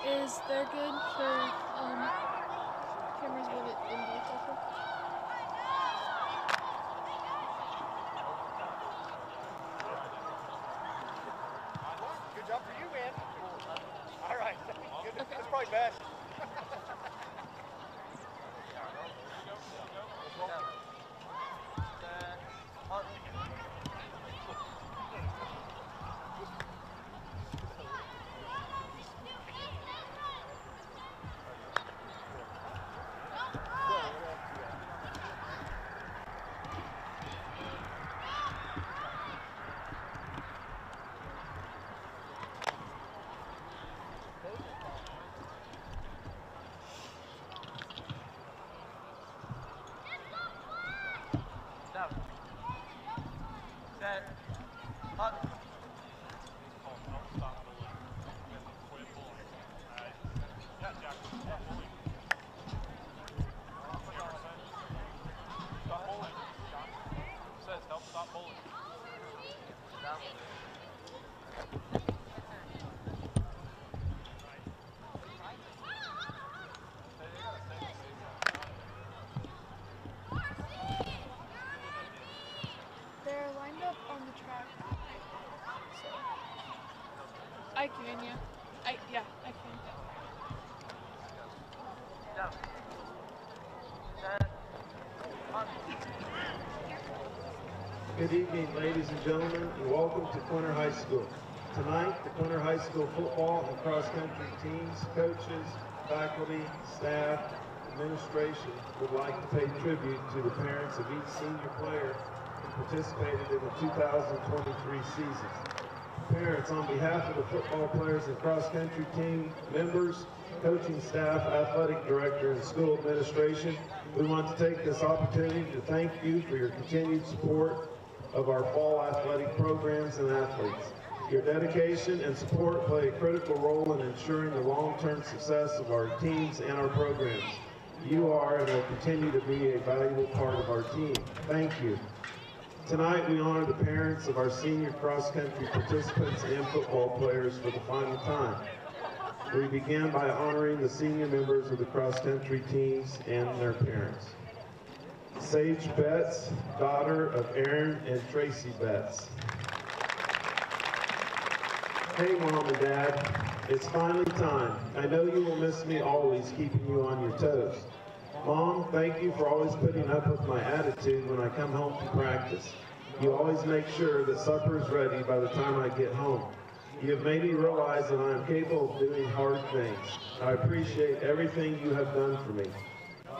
Is they're good for cameras with it in both of them? Good job for you, man. All right. Good. That's probably best. They're lined up on the track. So I can, yeah. I can. Good evening, ladies and gentlemen, and welcome to Quinter High School. Tonight, the Quinter High School football and cross-country teams, coaches, faculty, staff, administration would like to pay tribute to the parents of each senior player who participated in the 2023 season. Parents, on behalf of the football players and cross-country team members, coaching staff, athletic director, and school administration, we want to take this opportunity to thank you for your continued support of our fall athletic programs and athletes. Your dedication and support play a critical role in ensuring the long-term success of our teams and our programs. You are and will continue to be a valuable part of our team. Thank you. Tonight, we honor the parents of our senior cross-country participants and football players for the final time. We begin by honoring the senior members of the cross-country teams and their parents. Sage Betts, daughter of Aaron and Tracy Betts. Hey, Mom and Dad, it's finally time. I know you will miss me always, keeping you on your toes. Mom, thank you for always putting up with my attitude when I come home from practice. You always make sure that supper is ready by the time I get home. You have made me realize that I am capable of doing hard things. I appreciate everything you have done for me.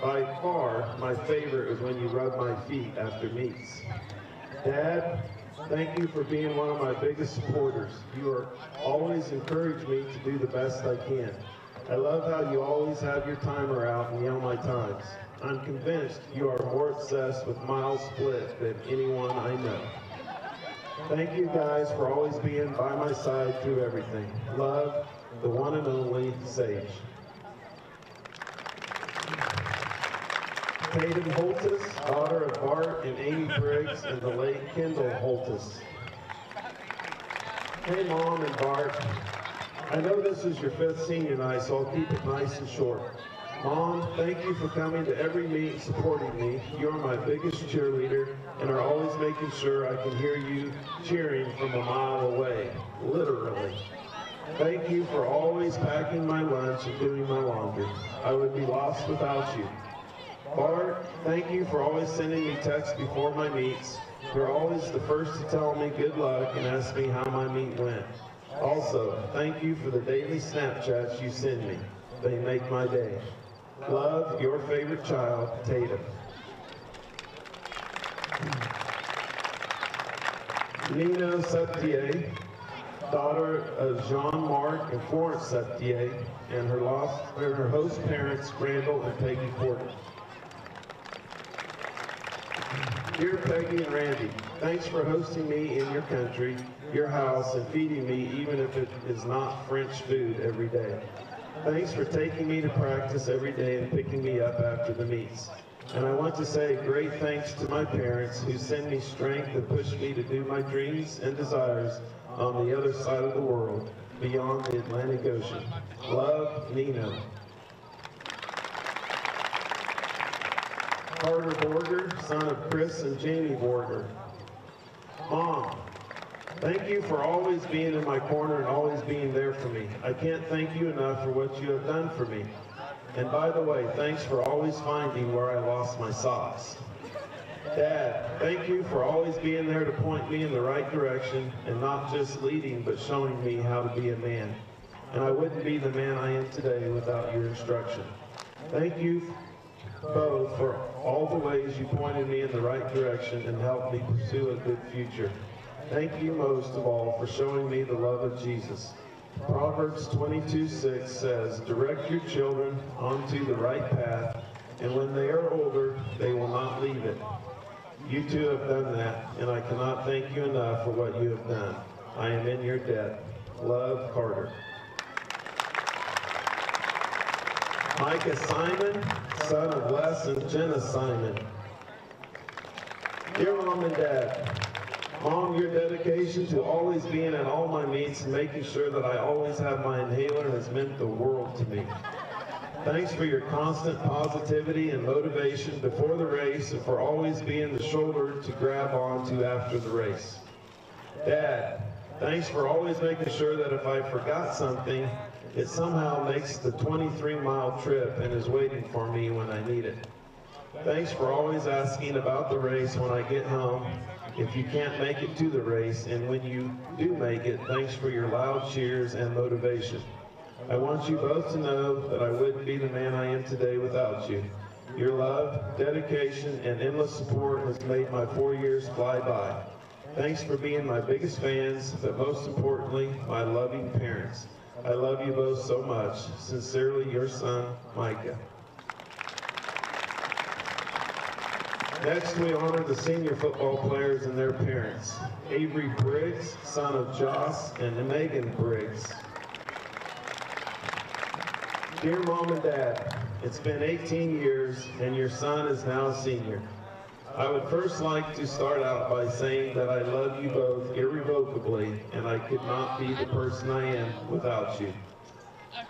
By far, my favorite is when you rub my feet after meets. Dad, thank you for being one of my biggest supporters. You are always encourage me to do the best I can. I love how you always have your timer out and yell my times. I'm convinced you are more obsessed with mile split than anyone I know. Thank you guys for always being by my side through everything. Love, the one and only Sage. Tatum Holtis, daughter of Bart and Amy Briggs and the late Kendall Holtis. Hey Mom and Bart, I know this is your 5th senior night, so I'll keep it nice and short. Mom, thank you for coming to every meet and supporting me. You're my biggest cheerleader and are always making sure I can hear you cheering from a mile away, literally. Thank you for always packing my lunch and doing my laundry. I would be lost without you. Bart, thank you for always sending me texts before my meets. You're always the first to tell me good luck and ask me how my meet went. Also, thank you for the daily Snapchats you send me. They make my day. Love, your favorite child, Tatum. Nina Septier, daughter of Jean-Marc and Florence Septier, and her host parents, Randall and Peggy Porter. Dear Peggy and Randy, thanks for hosting me in your country, your house, and feeding me even if it is not French food every day. Thanks for taking me to practice every day and picking me up after the meets. And I want to say great thanks to my parents who send me strength and push me to do my dreams and desires on the other side of the world, beyond the Atlantic Ocean. Love, Nino. Carter Borger, son of Chris and Jamie Borger. Mom, thank you for always being in my corner and always being there for me. I can't thank you enough for what you have done for me. And by the way, thanks for always finding where I lost my socks. Dad, thank you for always being there to point me in the right direction and not just leading, but showing me how to be a man. And I wouldn't be the man I am today without your instruction. Thank you both for all the ways you pointed me in the right direction and helped me pursue a good future. Thank you most of all for showing me the love of Jesus. Proverbs 22:6 says, direct your children onto the right path, and when they are older, they will not leave it. You two have done that, and I cannot thank you enough for what you have done. I am in your debt. Love, Carter. Micah Simon, son of Les and Jenna Simon. Dear Mom and Dad, Mom, your dedication to always being at all my meets and making sure that I always have my inhaler has meant the world to me. Thanks for your constant positivity and motivation before the race and for always being the shoulder to grab onto after the race. Dad, thanks for always making sure that if I forgot something, it somehow makes the 23-mile trip and is waiting for me when I need it. Thanks for always asking about the race when I get home if you can't make it to the race, and when you do make it, thanks for your loud cheers and motivation. I want you both to know that I wouldn't be the man I am today without you. Your love, dedication, and endless support has made my 4 years fly by. Thanks for being my biggest fans, but most importantly, my loving parents. I love you both so much. Sincerely, your son, Micah. Next, we honor the senior football players and their parents. Avery Briggs, son of Joss and Megan Briggs. Dear Mom and Dad, it's been 18 years and your son is now a senior. I would first like to start out by saying that I love you both irrevocably and I could not be the person I am without you.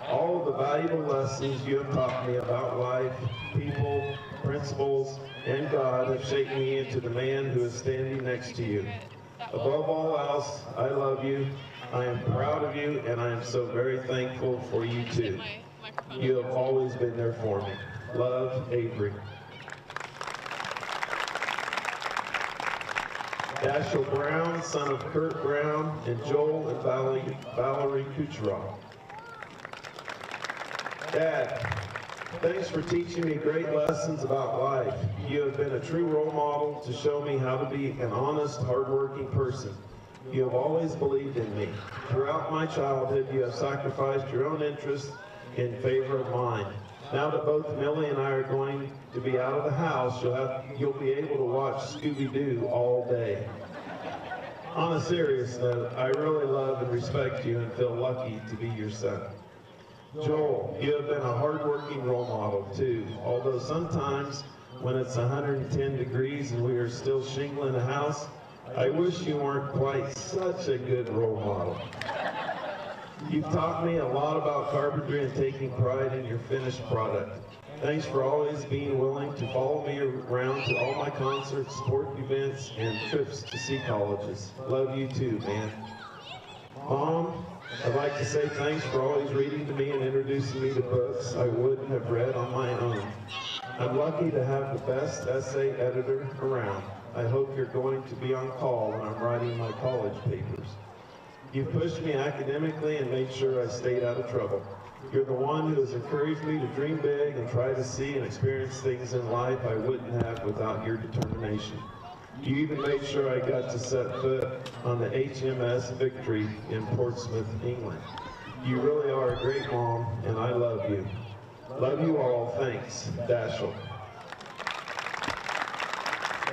All of the valuable lessons you have taught me about life, people, principles, and God have shaped me into the man who is standing next to you. Above all else, I love you, I am proud of you, and I am so very thankful for you too. You have always been there for me. Love, Avery. Dashiell Brown, son of Kurt Brown, and Joel and Valerie Kucherov. Dad, thanks for teaching me great lessons about life. You have been a true role model to show me how to be an honest, hardworking person. You have always believed in me. Throughout my childhood, you have sacrificed your own interests in favor of mine. Now that both Millie and I are going to be out of the house, you'll be able to watch Scooby-Doo all day. On a serious note, I really love and respect you and feel lucky to be your son. Joel, you have been a hard-working role model too, although sometimes when it's 110 degrees and we are still shingling a house, I wish you weren't quite such a good role model. You've taught me a lot about carpentry and taking pride in your finished product. Thanks for always being willing to follow me around to all my concerts, sport events, and trips to see colleges. Love you too, man. Mom, I'd like to say thanks for always reading to me and introducing me to books I wouldn't have read on my own. I'm lucky to have the best essay editor around. I hope you're going to be on call when I'm writing my college papers. You've pushed me academically and made sure I stayed out of trouble. You're the one who has encouraged me to dream big and try to see and experience things in life I wouldn't have without your determination. You even made sure I got to set foot on the HMS Victory in Portsmouth, England. You really are a great mom, and I love you. Love you all. Thanks, Dashiell.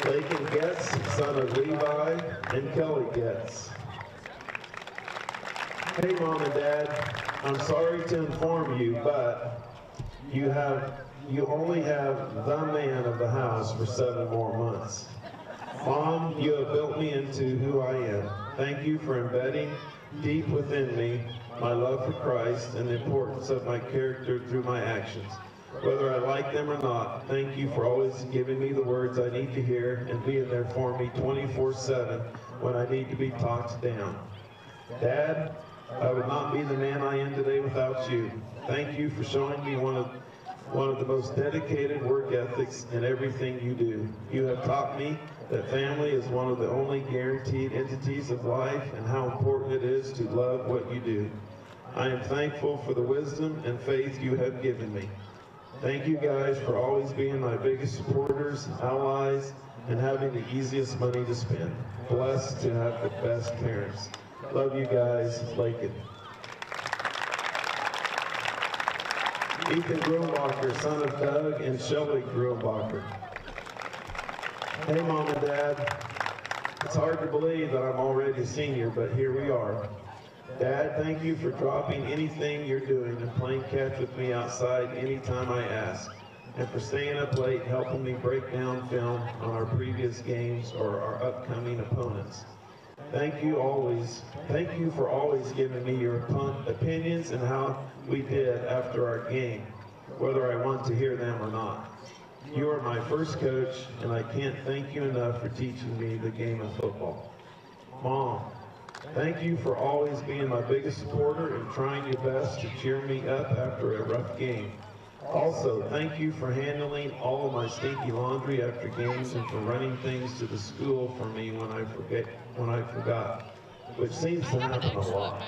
Lakin Getz, son of Levi and Kelly Getz. Hey, Mom and Dad, I'm sorry to inform you, but you only have the man of the house for 7 more months. Mom, you have built me into who I am. Thank you for embedding deep within me my love for Christ and the importance of my character through my actions. Whether I like them or not, thank you for always giving me the words I need to hear and being there for me 24/7 when I need to be talked down. Dad, I would not be the man I am today without you. Thank you for showing me one of the most dedicated work ethics in everything you do. You have taught me that family is one of the only guaranteed entities of life and how important it is to love what you do. I am thankful for the wisdom and faith you have given me. Thank you guys for always being my biggest supporters, allies, and having the easiest money to spend. Blessed to have the best parents. Love you guys, Lakin. Ethan Grumbacher, son of Doug and Shelly Grumbacher. Hey, Mom and Dad. It's hard to believe that I'm already a senior, but here we are. Dad, thank you for dropping anything you're doing and playing catch with me outside anytime I ask, and for staying up late helping me break down film on our previous games or our upcoming opponents. Thank you for always giving me your opinions and how we did after our game, whether I want to hear them or not. You are my first coach, and I can't thank you enough for teaching me the game of football. Mom, thank you for always being my biggest supporter and trying your best to cheer me up after a rough game. Also, thank you for handling all of my stinky laundry after games and for running things to the school for me when I forgot, which seems to happen a lot.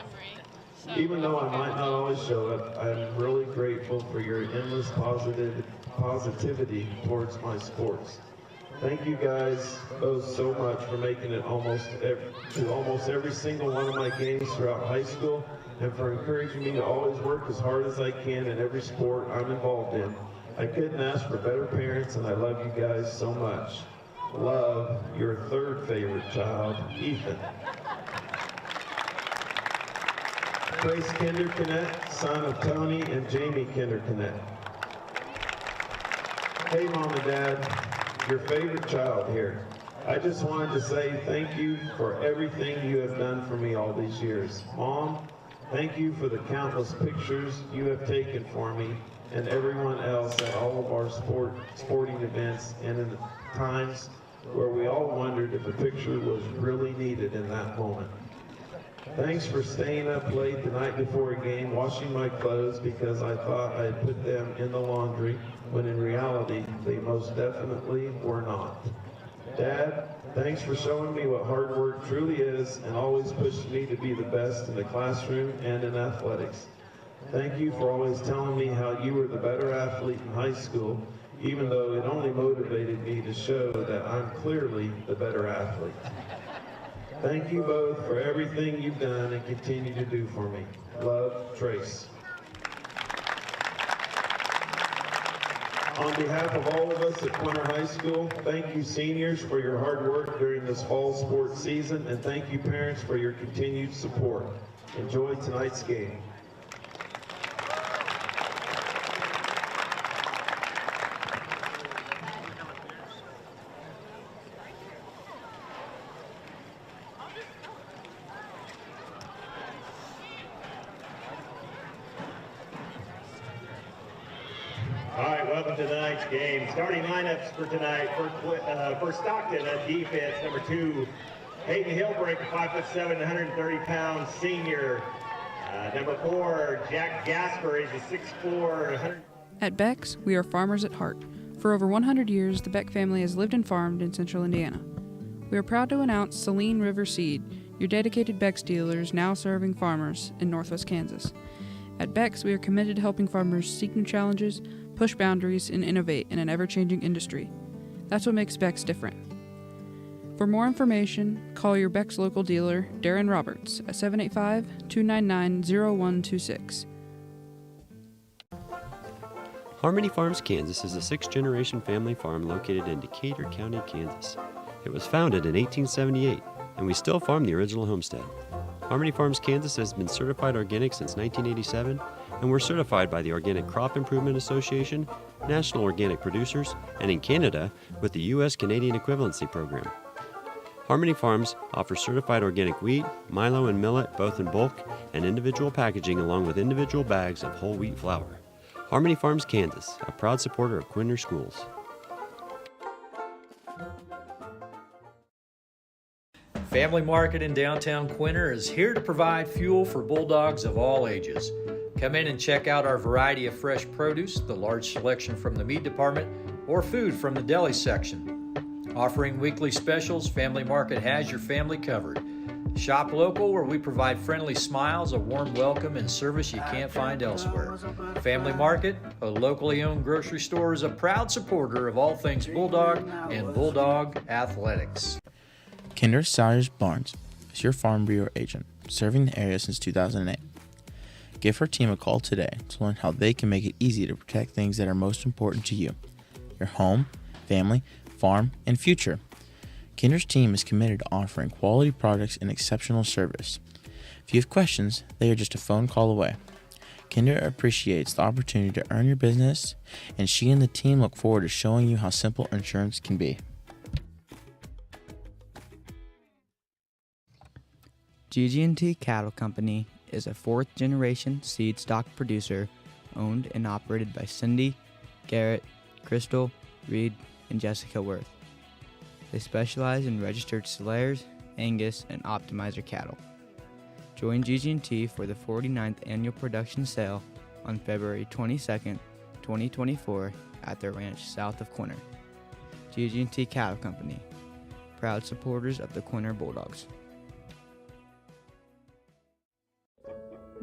Even though I might not always show it, I'm really grateful for your endless positivity towards my sports. Thank you guys both so much for making it to almost every single one of my games throughout high school, and for encouraging me to always work as hard as I can in every sport I'm involved in. I couldn't ask for better parents, and I love you guys so much. Love, your third favorite child, Ethan. Grace Kinder-Connect, son of Tony and Jamie Kinder-Connect. Hey, Mom and Dad, your favorite child here. I just wanted to say thank you for everything you have done for me all these years. Mom, thank you for the countless pictures you have taken for me and everyone else at all of our sporting events and in the times where we all wondered if a picture was really needed in that moment. Thanks for staying up late the night before a game, washing my clothes because I thought I had put them in the laundry, when in reality, they most definitely were not. Dad, Thanks for showing me what hard work truly is and always pushing me to be the best in the classroom and in athletics. Thank you for always telling me how you were the better athlete in high school, even though it only motivated me to show that I'm clearly the better athlete. Thank you both for everything you've done and continue to do for me. Love, Trace. On behalf of all of us at Quinter High School, thank you seniors for your hard work during this fall sports season, and thank you parents for your continued support. Enjoy tonight's game. All right, welcome to tonight's game. Starting lineups for tonight for Stockton at defense, number 2, Hayden Hillbreaker, 5'7", 130 pounds, senior. Number 4, Jack Gasper is a 6'4", 100. At Beck's, we are farmers at heart. For over 100 years, the Beck family has lived and farmed in central Indiana. We are proud to announce Saline River Seed, your dedicated Beck's dealers now serving farmers in northwest Kansas. At Beck's, we are committed to helping farmers seek new challenges, push boundaries, and innovate in an ever-changing industry. That's what makes Beck's different. For more information, call your Beck's local dealer, Darren Roberts, at 785-299-0126. Harmony Farms, Kansas is a 6th-generation family farm located in Decatur County, Kansas. It was founded in 1878, and we still farm the original homestead. Harmony Farms, Kansas has been certified organic since 1987, and we're certified by the Organic Crop Improvement Association, National Organic Producers, and in Canada with the U.S. Canadian Equivalency Program. Harmony Farms offers certified organic wheat, milo, and millet both in bulk and individual packaging along with individual bags of whole wheat flour. Harmony Farms, Kansas, a proud supporter of Quinter Schools. Family Market in downtown Quinter is here to provide fuel for Bulldogs of all ages. Come in and check out our variety of fresh produce, the large selection from the meat department, or food from the deli section. Offering weekly specials, Family Market has your family covered. Shop local, where we provide friendly smiles, a warm welcome, and service you can't find elsewhere. Family Market, a locally owned grocery store, is a proud supporter of all things Bulldog and Bulldog athletics. Kinder Salyers Barnes is your Farm Bureau agent, serving the area since 2008. Give her team a call today to learn how they can make it easy to protect things that are most important to you: your home, family, farm, and future. Kinder's team is committed to offering quality products and exceptional service. If you have questions, they are just a phone call away. Kinder appreciates the opportunity to earn your business, and she and the team look forward to showing you how simple insurance can be. GG&T Cattle Company is a 4th-generation seed stock producer owned and operated by Cindy, Garrett, Crystal, Reed, and Jessica Worth. They specialize in registered Slayers, Angus, and Optimizer cattle. Join GG&T for the 49th annual production sale on February 22nd, 2024 at their ranch south of Quinter. GG&T Cattle Company, proud supporters of the Quinter Bulldogs.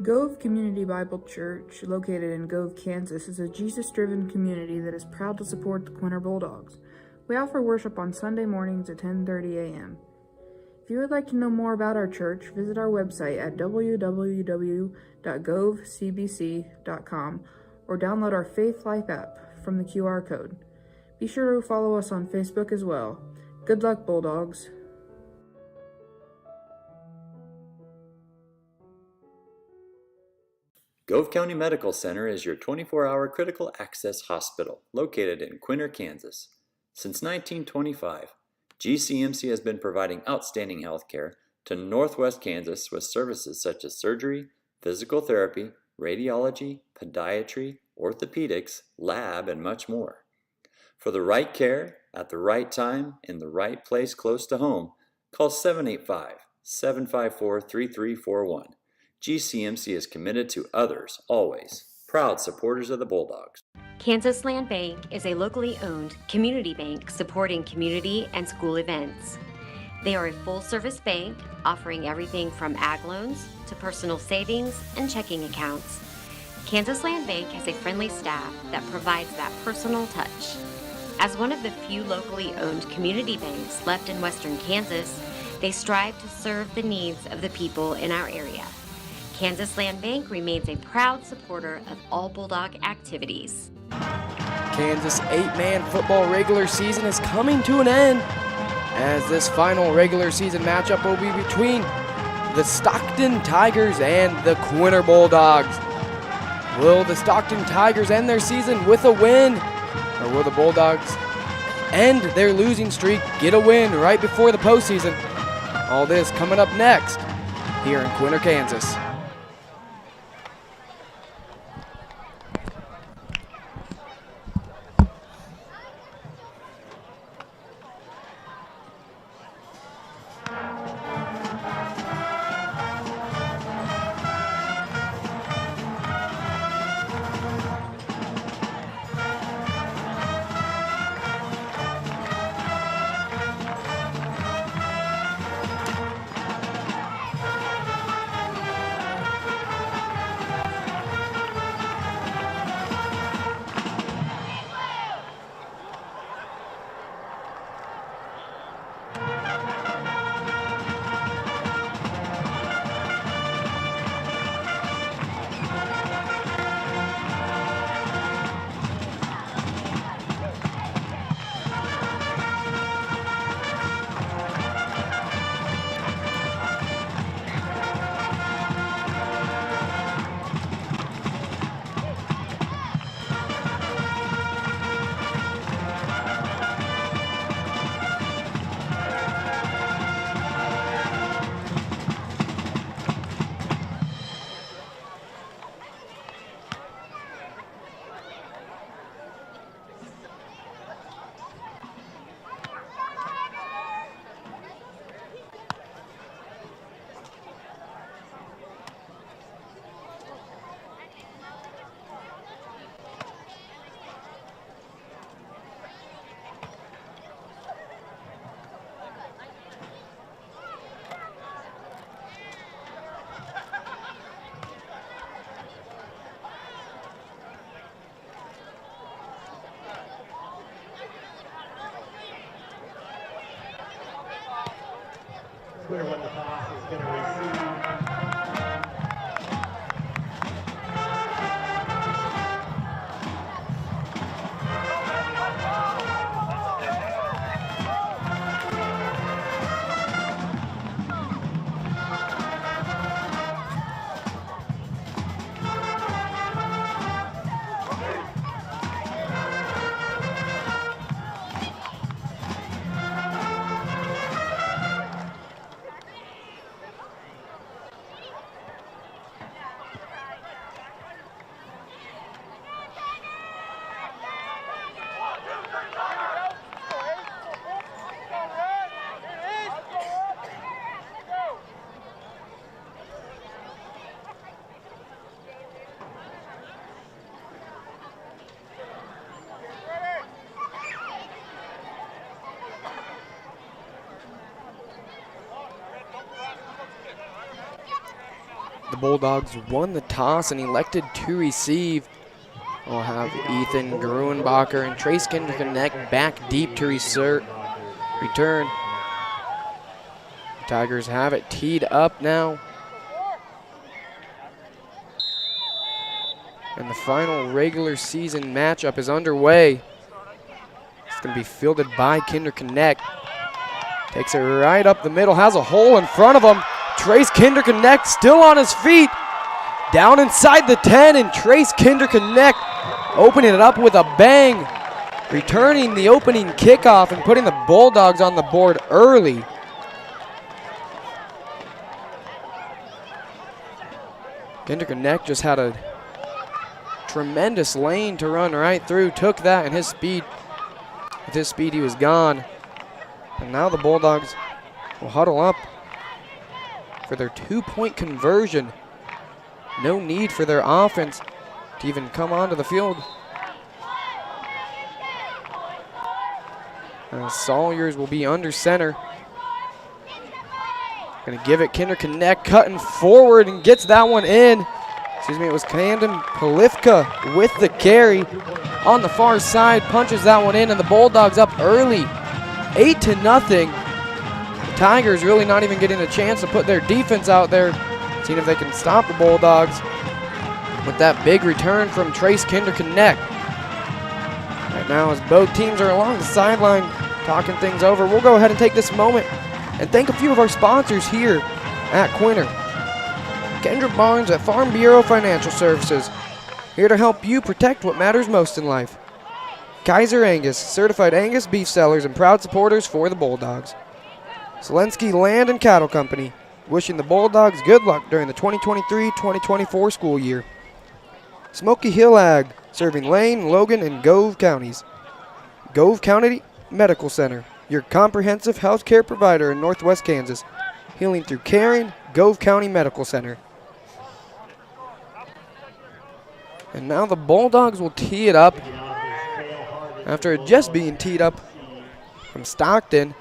Gove Community Bible Church, located in Gove, Kansas, is a Jesus-driven community that is proud to support the Quinter Bulldogs. We offer worship on Sunday mornings at 10:30 a.m. If you would like to know more about our church, visit our website at www.govecbc.com or download our Faith Life app from the QR code. Be sure to follow us on Facebook as well. Good luck, Bulldogs. Gove County Medical Center is your 24-hour critical access hospital located in Quinter, Kansas. Since 1925, GCMC has been providing outstanding health care to Northwest Kansas with services such as surgery, physical therapy, radiology, podiatry, orthopedics, lab, and much more. For the right care, at the right time, in the right place close to home, call 785-754-3341. GCMC is committed to others, always. Proud supporters of the Bulldogs. Kansas Land Bank is a locally owned community bank supporting community and school events. They are a full-service bank offering everything from ag loans to personal savings and checking accounts. Kansas Land Bank has a friendly staff that provides that personal touch. As one of the few locally owned community banks left in western Kansas, they strive to serve the needs of the people in our area. Kansas Land Bank remains a proud supporter of all Bulldog activities. Kansas 8-man football regular season is coming to an end, as this final regular season matchup will be between the Stockton Tigers and the Quinter Bulldogs. Will the Stockton Tigers end their season with a win, or will the Bulldogs end their losing streak, get a win right before the postseason? All this coming up next here in Quinter, Kansas. Clear when the toss is going to receive. The Bulldogs won the toss and elected to receive. We'll have Ethan Gruenbacher and Trace Kinderconnect back deep to return. Tigers have it teed up now. And the final regular season matchup is underway. It's going to be fielded by Kinderconnect. Takes it right up the middle, has a hole in front of him. Trace Kinderconnect still on his feet. Down inside the 10, and Trace Kinderconnect opening it up with a bang. Returning the opening kickoff and putting the Bulldogs on the board early. Kinderconnect just had a tremendous lane to run right through, took that, and his speed, with his speed he was gone. And now the Bulldogs will huddle up for their two-point conversion. No need for their offense to even come onto the field. Sawyers will be under center. Gonna give it Quinter Connect, cutting forward and gets that one in. Excuse me, it was Camden Polifka with the carry on the far side, punches that one in, and the Bulldogs up early, 8-0. The Tigers really not even getting a chance to put their defense out there, seeing if they can stop the Bulldogs with that big return from Trace Quinter Connect. Right now, as both teams are along the sideline talking things over, we'll go ahead and take this moment and thank a few of our sponsors here at Quinter. Kendra Barnes at Farm Bureau Financial Services, here to help you protect what matters most in life. Kaiser Angus, certified Angus beef sellers and proud supporters for the Bulldogs. Selensky Land and Cattle Company, wishing the Bulldogs good luck during the 2023-2024 school year. Smoky Hill Ag, serving Lane, Logan, and Gove counties. Gove County Medical Center, your comprehensive health care provider in Northwest Kansas. Healing through caring, Gove County Medical Center. And now the Bulldogs will tee it up after it just being teed up from Stockton.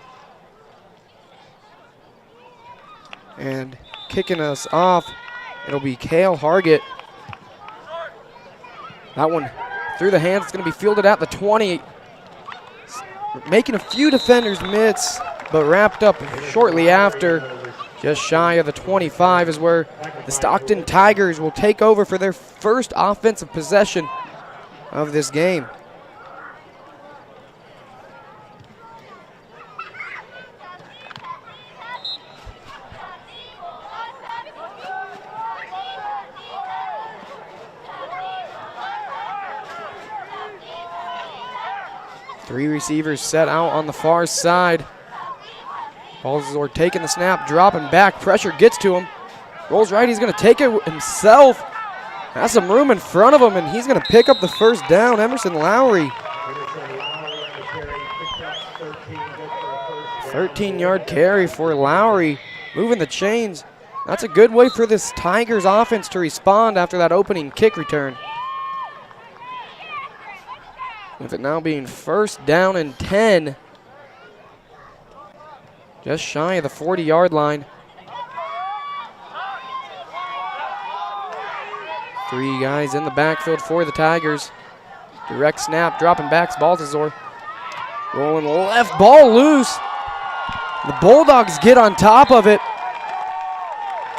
And kicking us off, it'll be Cale Hargett. That one through the hands, it's going to be fielded at the 20. Making a few defenders miss, but wrapped up shortly after. Just shy of the 25 is where the Stockton Tigers will take over for their first offensive possession of this game. Three receivers set out on the far side. Balzor taking the snap, dropping back. Pressure gets to him. Rolls right, he's going to take it himself. Has some room in front of him, and he's going to pick up the first down. Emerson Lowry. 13-yard carry for Lowry, moving the chains. That's a good way for this Tigers offense to respond after that opening kick return. With it now being first down and 10. Just shy of the 40-yard line. Three guys in the backfield for the Tigers. Direct snap, dropping backs, Baltazar. Rolling left, ball loose. The Bulldogs get on top of it.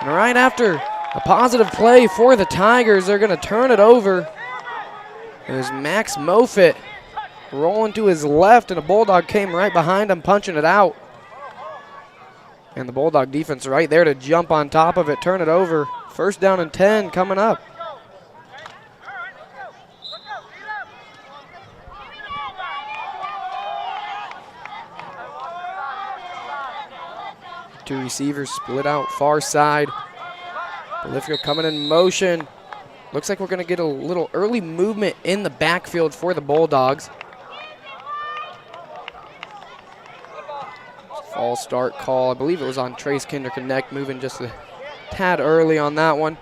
And right after a positive play for the Tigers, they're going to turn it over. There's Max Moffitt rolling to his left, and a Bulldog came right behind him, punching it out. And the Bulldog defense right there to jump on top of it, turn it over. First down and 10 coming up. Two receivers split out far side. Bolifka coming in motion. Looks like we're going to get a little early movement in the backfield for the Bulldogs. False start call. I believe it was on Trace Quinter Connect, moving just a tad early on that one.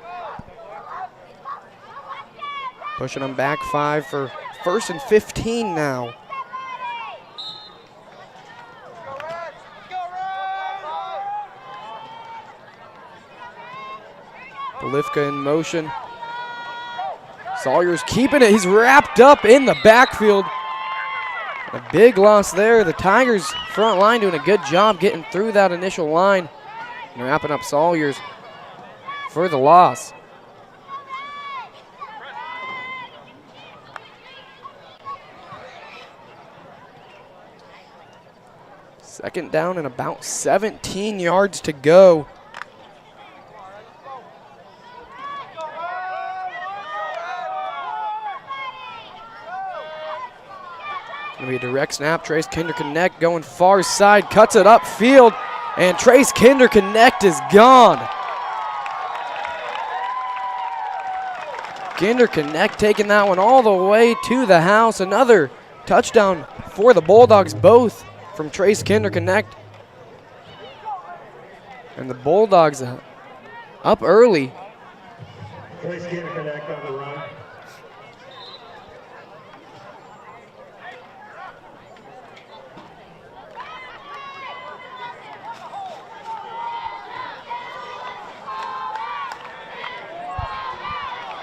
Pushing them back 5 for first and 15 now. Bolifka in motion. Sawyer's keeping it. He's wrapped up in the backfield. A big loss there. The Tigers front line doing a good job getting through that initial line and wrapping up Sawyer's for the loss. Second down and about 17 yards to go. Gonna be a direct snap. Trace Quinter Connect going far side, cuts it upfield, and Trace Quinter Connect is gone. Quinter Connect taking that one all the way to the house. Another touchdown for the Bulldogs, both from Trace Quinter Connect. And the Bulldogs up early. Trace Quinter Connect on the run.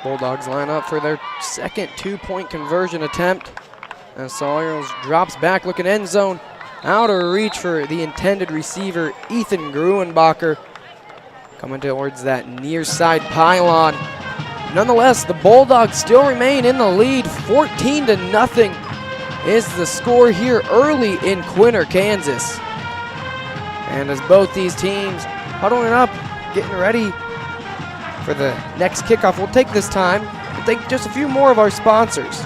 Bulldogs line up for their second 2-point conversion attempt. As Sawyers drops back, looking end zone. Out of reach for the intended receiver, Ethan Gruenbacher. Coming towards that near side pylon. Nonetheless, the Bulldogs still remain in the lead. 14-0 is the score here early in Quinter, Kansas. And as both these teams huddling up, getting ready for the next kickoff, we'll take this time to thank just a few more of our sponsors.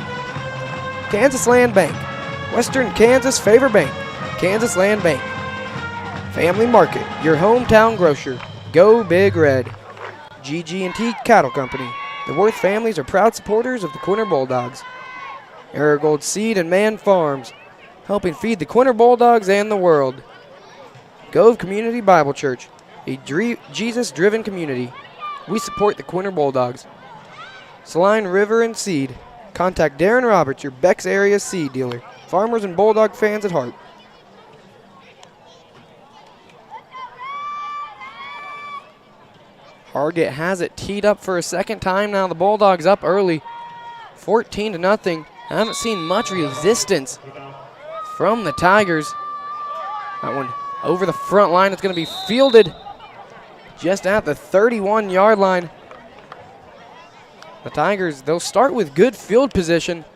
Kansas Land Bank, Western Kansas Favor Bank, Kansas Land Bank, Family Market, your hometown grocer, Go Big Red, GG&T Cattle Company. The Worth families are proud supporters of the Quinter Bulldogs. Aragold Seed and Man Farms, helping feed the Quinter Bulldogs and the world. Gove Community Bible Church, a Jesus-driven community. We support the Quinter Bulldogs. Saline River and Seed. Contact Darren Roberts, your Beck's area seed dealer. Farmers and Bulldog fans at heart. Hargett has it teed up for a second time now. The Bulldogs up early, 14-0. Haven't seen much resistance from the Tigers. That one over the front line. It's going to be fielded just at the 31-yard line. The Tigers, they'll start with good field position.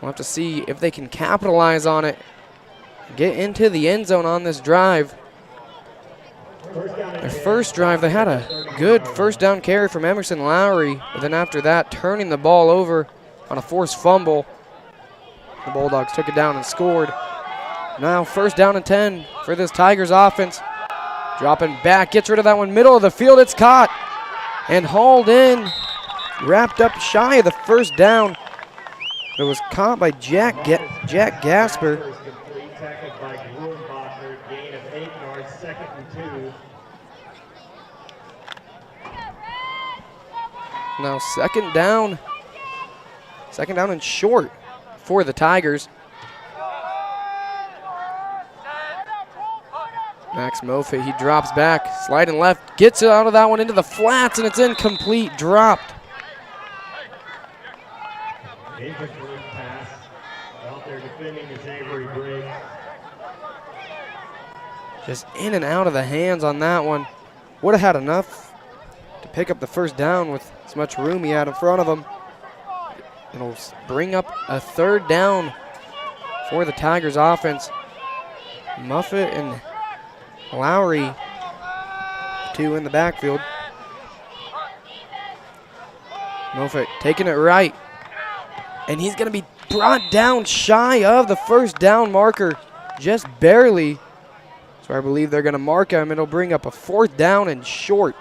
We'll have to see if they can capitalize on it, get into the end zone on this drive. Their first drive, they had a good first down carry from Emerson Lowry, but then after that, turning the ball over on a forced fumble. The Bulldogs took it down and scored. Now first down and 10 for this Tigers offense. Dropping back, gets rid of that one, middle of the field, it's caught and hauled in, wrapped up shy of the first down. It was caught by Jack Gasper. Now second down and short for the Tigers. Max Moffitt, he drops back, sliding left, gets it out of that one into the flats, and it's incomplete, dropped. Incomplete pass. Out there defending is Avery Briggs. Just in and out of the hands on that one. Would have had enough to pick up the first down with as much room he had in front of him. It'll bring up a third down for the Tigers offense. Moffitt and Lowry, two in the backfield. Moffitt taking it right. And he's going to be brought down shy of the first down marker, just barely. So I believe they're going to mark him. It'll bring up a fourth down and short.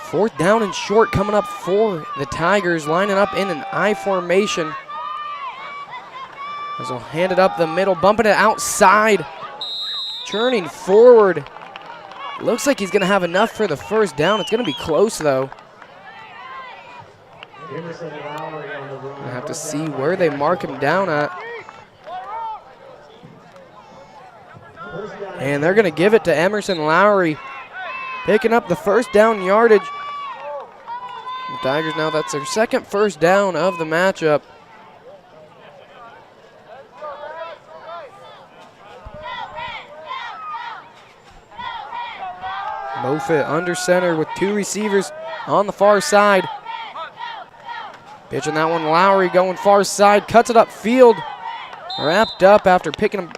Fourth down and short coming up for the Tigers, lining up in an I formation. As they'll hand it up the middle, bumping it outside, churning forward. Looks like he's going to have enough for the first down. It's going to be close, though. I have to see where they mark him down at. And they're going to give it to Emerson Lowry, picking up the first down yardage. The Tigers now, that's their second first down of the matchup. Moffitt under center with two receivers on the far side. Pitching that one, Lowry going far side, cuts it upfield. Wrapped up after picking him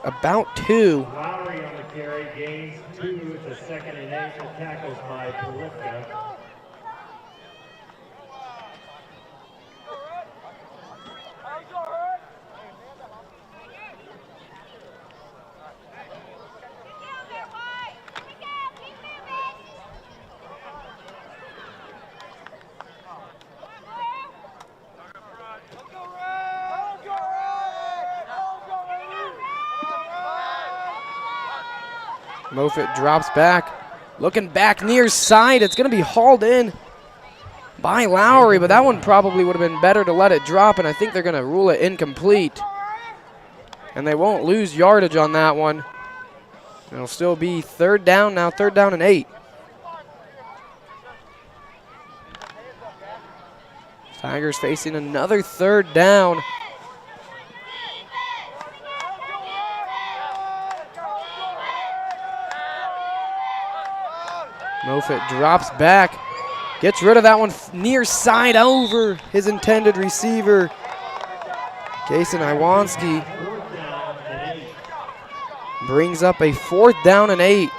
about two. Lowry on the carry, gains 2, the second and 8, tackles by Polifka. Moffitt drops back, Looking back near side, it's going to be hauled in by Lowry, but that one probably would have been better to let it drop, and I think they're going to rule it incomplete. And they won't lose yardage on that one. It'll still be third down now, 3rd down and 8. Tigers facing another 3rd down. Moffitt drops back, gets rid of that one near side over his intended receiver. Jason Iwanski brings up a 4th down and 8.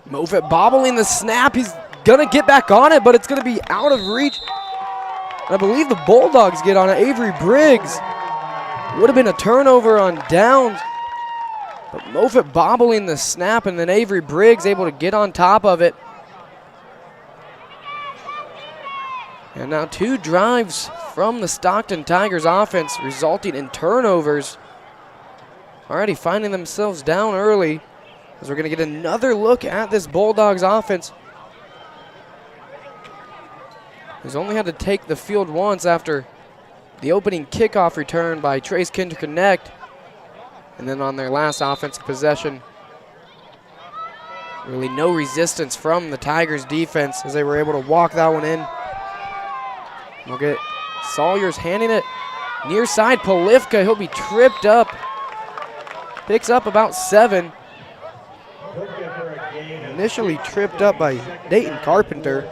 Moffitt bobbling the snap. He's going to get back on it, but it's going to be out of reach. I believe the Bulldogs get on it. Avery Briggs. Would have been a turnover on downs. But Moffitt bobbling the snap, and then Avery Briggs able to get on top of it. And now 2 drives from the Stockton Tigers offense, resulting in turnovers. Already finding themselves down early, as we're going to get another look at this Bulldogs offense. He's only had to take the field once after the opening kickoff return by Trace Quinter Connect. And then on their last offensive possession, really no resistance from the Tigers defense as they were able to walk that one in. We'll get Sawyers handing it near side. Polifka, he'll be tripped up. Picks up about 7. Initially tripped up by Dayton Carpenter.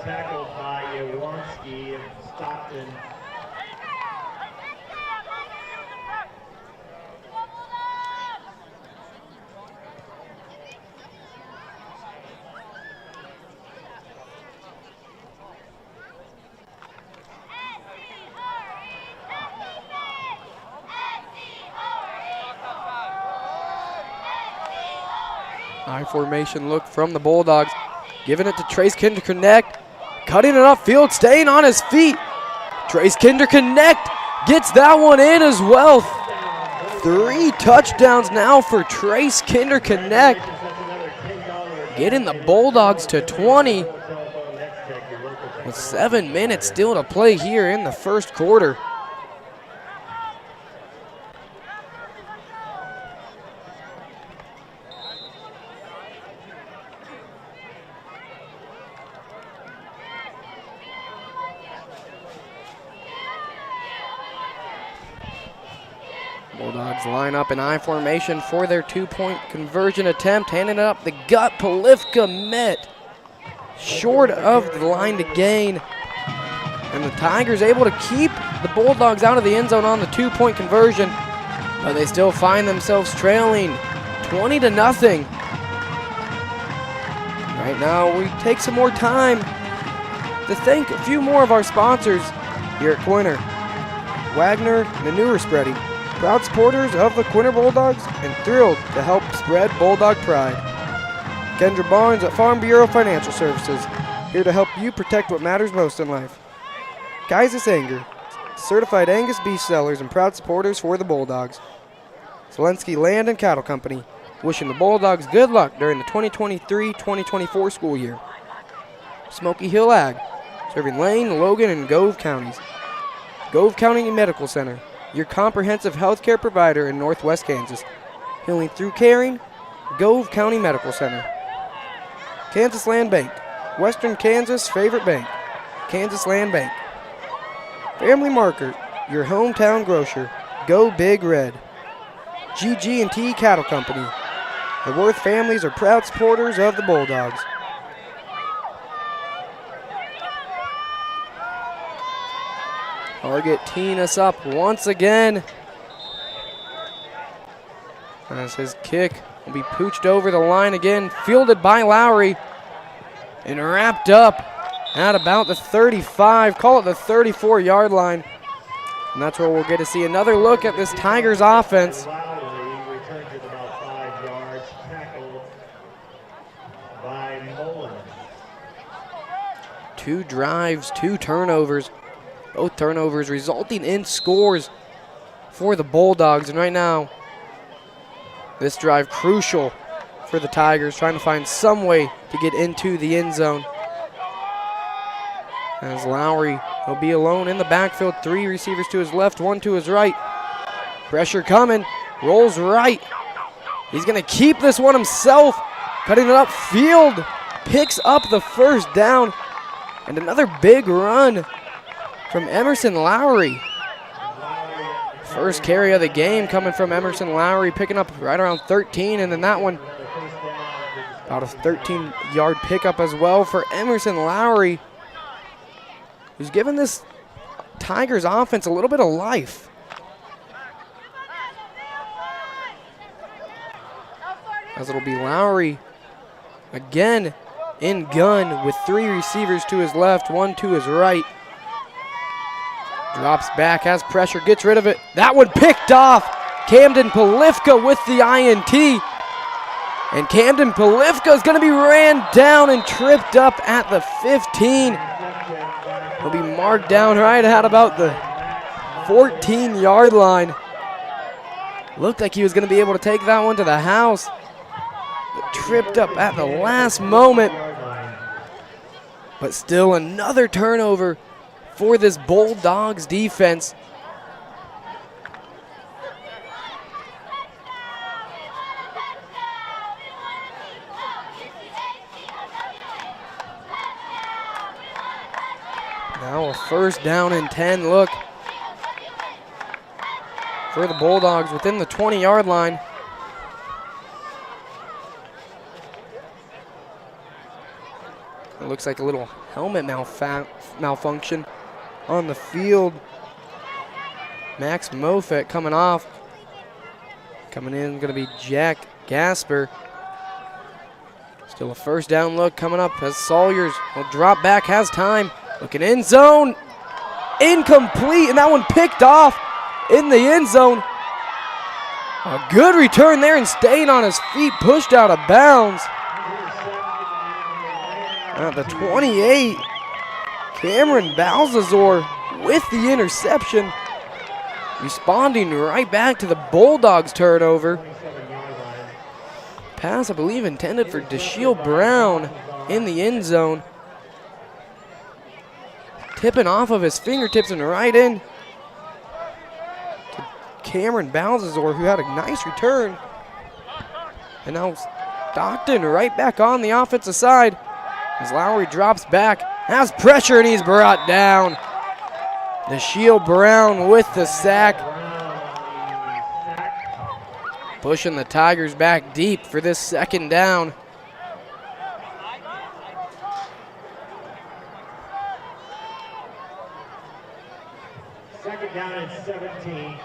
High formation look from the Bulldogs. Giving it to Trace Quinter Connect. Cutting it upfield, staying on his feet. Trace Quinter Connect gets that one in as well. 3 touchdowns now for Trace Quinter Connect. Getting the Bulldogs to 20. With 7 minutes still to play here in the first quarter. Bulldogs line up in I formation for their 2-point conversion attempt. Handing it up the gut. Polifka met short of the line to gain. And the Tigers able to keep the Bulldogs out of the end zone on the 2-point conversion. But they still find themselves trailing 20-0. Right now we take some more time to thank a few more of our sponsors here at Quinter. Wagner Manure Spreading, proud supporters of the Quinter Bulldogs and thrilled to help spread Bulldog pride. Kendra Barnes at Farm Bureau Financial Services, here to help you protect what matters most in life. Kaisis Anger, certified Angus beef sellers and proud supporters for the Bulldogs. Zelensky Land and Cattle Company, wishing the Bulldogs good luck during the 2023-2024 school year. Smoky Hill Ag, serving Lane, Logan, and Gove counties. Gove County Medical Center, your comprehensive healthcare provider in Northwest Kansas. Healing through caring, Gove County Medical Center. Kansas Land Bank, Western Kansas' favorite bank, Kansas Land Bank. Family Market, your hometown grocer, Go Big Red. GG&T Cattle Company. The Worth families are proud supporters of the Bulldogs. Target teeing us up once again. As his kick will be pooched over the line again, fielded by Lowry, and wrapped up at about the 35, call it the 34-yard line. And that's where we'll get to see another look at this Tigers offense. 2 drives, 2 turnovers. Both turnovers resulting in scores for the Bulldogs. And right now, this drive crucial for the Tigers, trying to find some way to get into the end zone. As Lowry will be alone in the backfield. 3 receivers to his left, 1 to his right. Pressure coming, rolls right. He's going to keep this one himself, cutting it upfield. Picks up the first down. And another big run from Emerson Lowry. First carry of the game coming from Emerson Lowry, picking up right around 13, and then that one about a 13-yard pickup as well for Emerson Lowry, who's given this Tigers offense a little bit of life. As it'll be Lowry again in gun with 3 receivers to his left, 1 to his right. Drops back, has pressure, gets rid of it. That one picked off. Camden Polifka with the INT. And Camden Polifka is going to be ran down and tripped up at the 15. He'll be marked down right at about the 14-yard line. Looked like he was going to be able to take that one to the house, but tripped up at the last moment. But still another turnover for this Bulldogs defense. Now a first down and 10 look for the Bulldogs within the 20-yard line. It looks like a little helmet malfunction on the field. Max Mofet coming off. Coming in, going to be Jack Gasper. Still a first down look coming up as Sawyers will drop back, has time. Looking end zone. Incomplete, and that one picked off in the end zone. A good return there and staying on his feet, pushed out of bounds. At the 28, Cameron Balzazor with the interception, responding right back to the Bulldogs turnover. Pass, I believe, intended for Deshiel Brown in the end zone. Tipping off of his fingertips and right in to Cameron Balzazor, who had a nice return. And now Stockton right back on the offensive side as Lowry drops back, has pressure, and he's brought down. Deshiel Brown with the sack. Pushing the Tigers back deep for this second down. Second down and 17.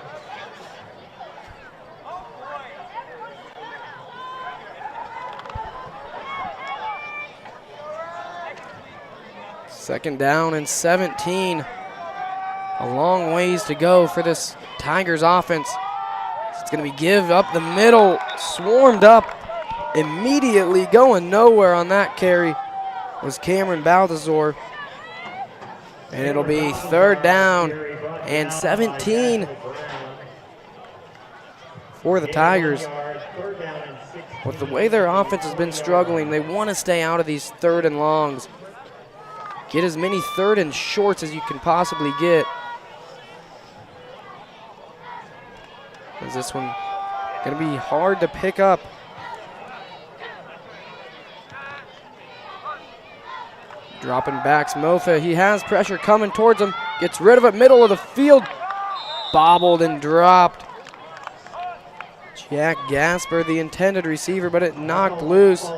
Second down and 17. A long ways to go for this Tigers offense. It's going to be give up the middle, swarmed up immediately, going nowhere on that carry was Cameron Balthazar. And it'll be third down and 17 for the Tigers. With the way their offense has been struggling, they want to stay out of these third and longs. Get as many third and shorts as you can possibly get. Is this one going to be hard to pick up? Dropping backs Mofa. He has pressure coming towards him. Gets rid of it, middle of the field. Bobbled and dropped. Jack Gasper, the intended receiver, but it knocked loose.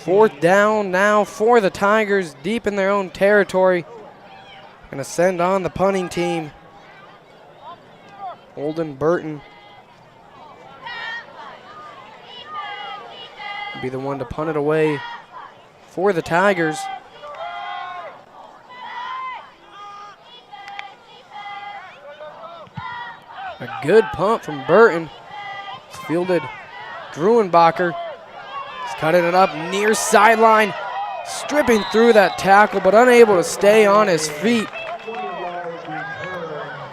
Fourth down now for the Tigers, deep in their own territory. Going to send on the punting team. Holden Burton will be the one to punt it away for the Tigers. A good punt from Burton. It's fielded Druenbacher. He's cutting it up near sideline. stripping through that tackle, but unable to stay on his feet.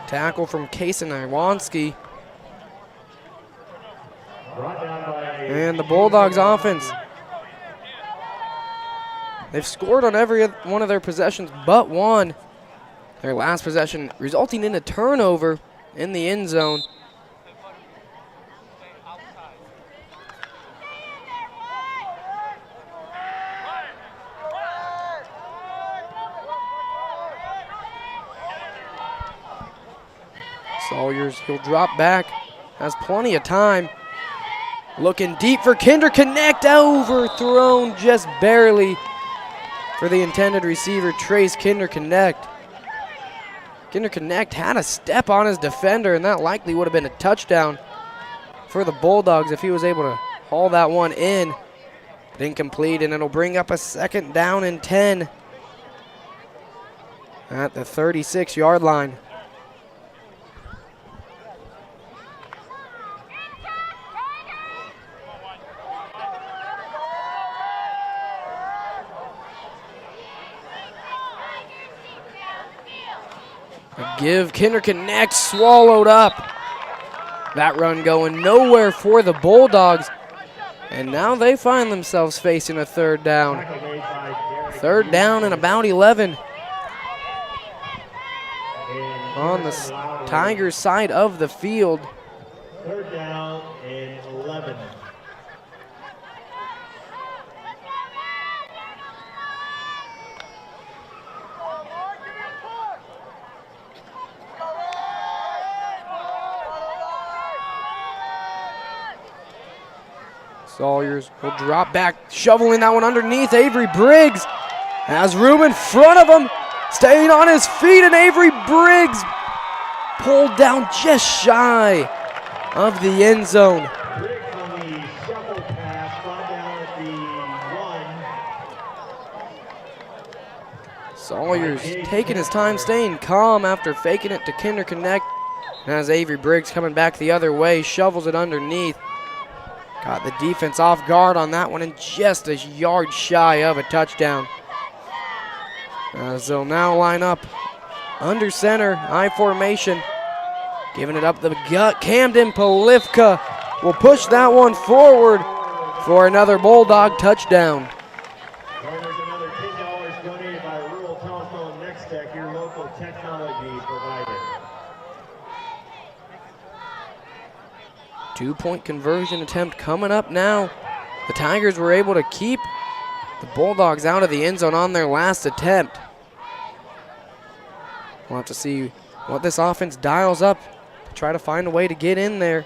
Tackle from Kason Iwanski. And the Bulldogs offense, they've scored on every one of their possessions but one. Their last possession resulting in a turnover in the end zone. Sawyers, he'll drop back, has plenty of time. Looking deep for Quinter, connect, overthrown just barely for the intended receiver, Trace Quinter Connect. Quinter Connect had a step on his defender, and that likely would have been a touchdown for the Bulldogs if he was able to haul that one in. But incomplete, and it'll bring up a 2nd down and 10 at the 36-yard line. Give Quinter Connect, swallowed up. That run going nowhere for the Bulldogs. And now they find themselves facing a 3rd down. 3rd down and about 11. On the Tigers side of the field. 3rd down and 11. Sawyers will drop back, shoveling that one underneath. Avery Briggs has room in front of him, staying on his feet, and Avery Briggs pulled down just shy of the end zone. Briggs on the shuffle pass, brought down at the 1. Sawyers taking his time, staying calm after faking it to Quinter Connect. And as Avery Briggs coming back the other way, shovels it underneath. Got the defense off guard on that one and just a yard shy of a touchdown. As they'll now line up under center, I formation. Giving it up the gut. Camden Polivka will push that one forward for another Bulldog touchdown. There's another $10 donated by Rural Telephone Next Tech, your local technology provider. 2-point conversion attempt coming up now. The Tigers were able to keep the Bulldogs out of the end zone on their last attempt. We'll have to see what this offense dials up to try to find a way to get in there.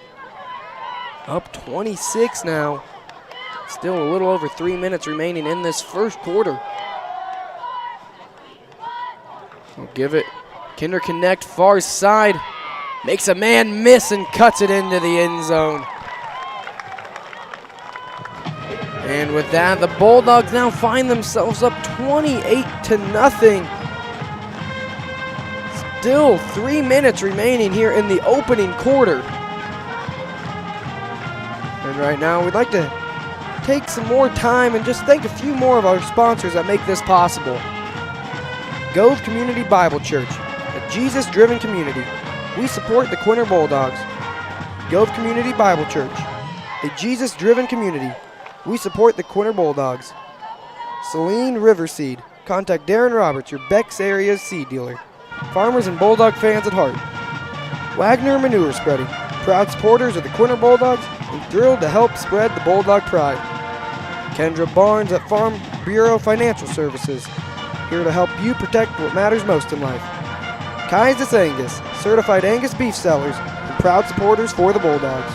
Up 26 now. Still a little over 3 minutes remaining in this first quarter. We'll give it Quinter Connect far side. Makes a man miss and cuts it into the end zone. And with that, the Bulldogs now find themselves up 28-0. Still 3 minutes remaining here in the opening quarter. And right now, we'd like to take some more time and just thank a few more of our sponsors that make this possible. Gove Community Bible Church, a Jesus-driven community. We support the Quinter Bulldogs. Gove Community Bible Church, a Jesus-driven community. We support the Quinter Bulldogs. Saline River Seed. Contact Darren Roberts, your Beck's area's seed dealer. Farmers and Bulldog fans at heart. Wagner Manure Spreading. Proud supporters of the Quinter Bulldogs and thrilled to help spread the Bulldog pride. Kendra Barnes at Farm Bureau Financial Services. Here to help you protect what matters most in life. Kaisis Angus, certified Angus beef sellers and proud supporters for the Bulldogs.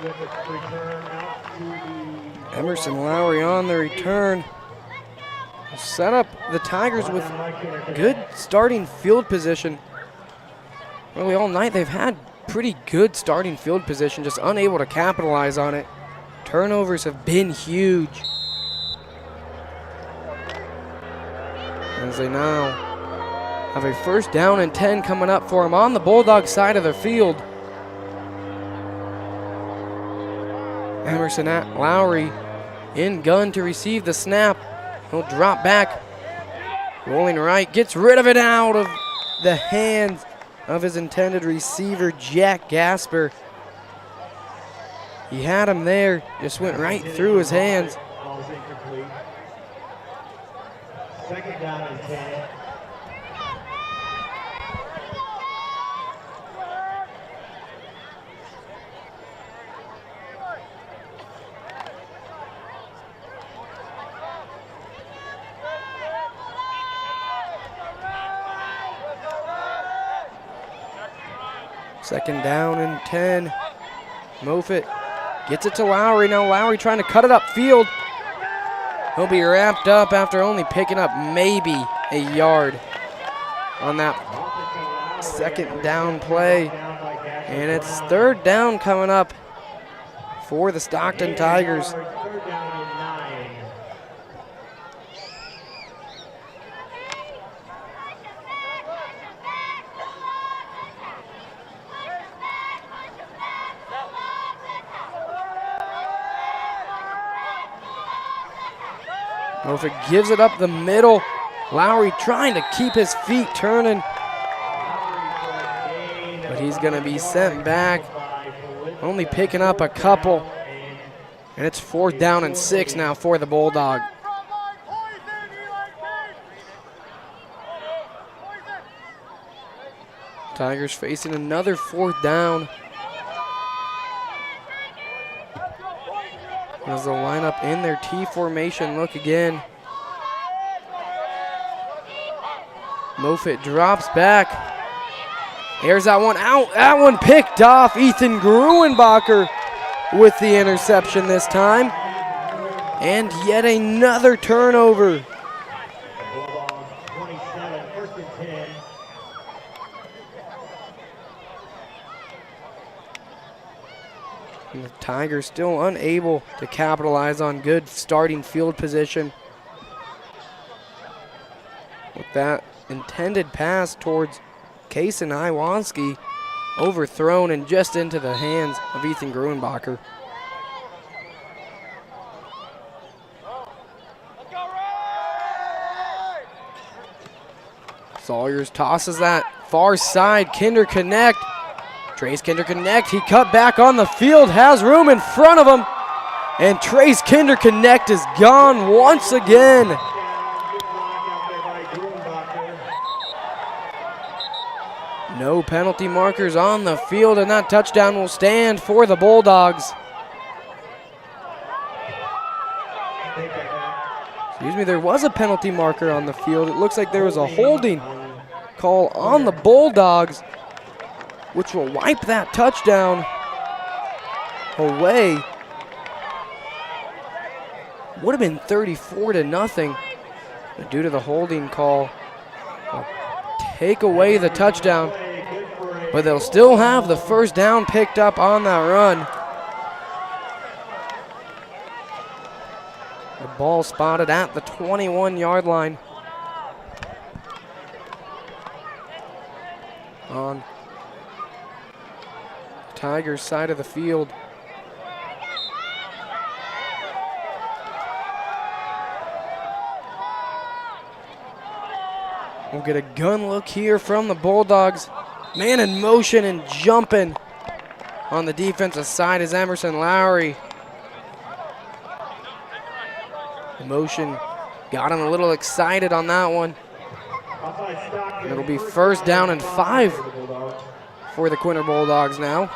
with a return out to the Emerson Lowry on the return. Set up the Tigers with good starting field position. Really all night they've had pretty good starting field position, just unable to capitalize on it. Turnovers have been huge. As they now have a first down and 10 coming up for them on the Bulldog side of the field. Emerson Lowry in gun to receive the snap. He'll drop back, rolling right, gets rid of it out of the hands of his intended receiver, Jack Gasper. He had him there, just went right through his hands. Ball's incomplete. Second down and 10. Second down and 10. Moffitt gets it to Lowry. Now Lowry trying to cut it upfield. He'll be wrapped up after only picking up maybe a yard on that second down play. And it's third down coming up for the Stockton Tigers. Third down and 9. Moffitt gives it up the middle. Lowry trying to keep his feet turning. But he's going to be sent back. Only picking up a couple. And it's fourth down and 6 now for the Bulldog. Tigers facing another fourth down. As they'll line up in their T formation, look again. Moffitt drops back. Airs that one out. That one picked off. Ethan Gruenbacher with the interception this time. And yet another turnover. Bulldogs 27, first and 10. And the Tigers still unable to capitalize on good starting field position. With that intended pass towards Kason Iwanski overthrown and just into the hands of Ethan Gruenbacher. Sawyers tosses that far side. Quinter connect. Trace Quinter connect. He cut back on the field, has room in front of him. And Trace Quinter connect is gone once again. No penalty markers on the field, and that touchdown will stand for the Bulldogs. Excuse me, there was a penalty marker on the field. It looks like there was a holding call on the Bulldogs, which will wipe that touchdown away. Would have been 34-0, but due to the holding call, will take away the touchdown. But they'll still have the first down picked up on that run. The ball spotted at the 21-yard line. On Tigers' side of the field. We'll get a gun look here from the Bulldogs. Man in motion and jumping on the defensive side is Emerson Lowry. The motion got him a little excited on that one. And it'll be first down and 5 for the Quinter Bulldogs now.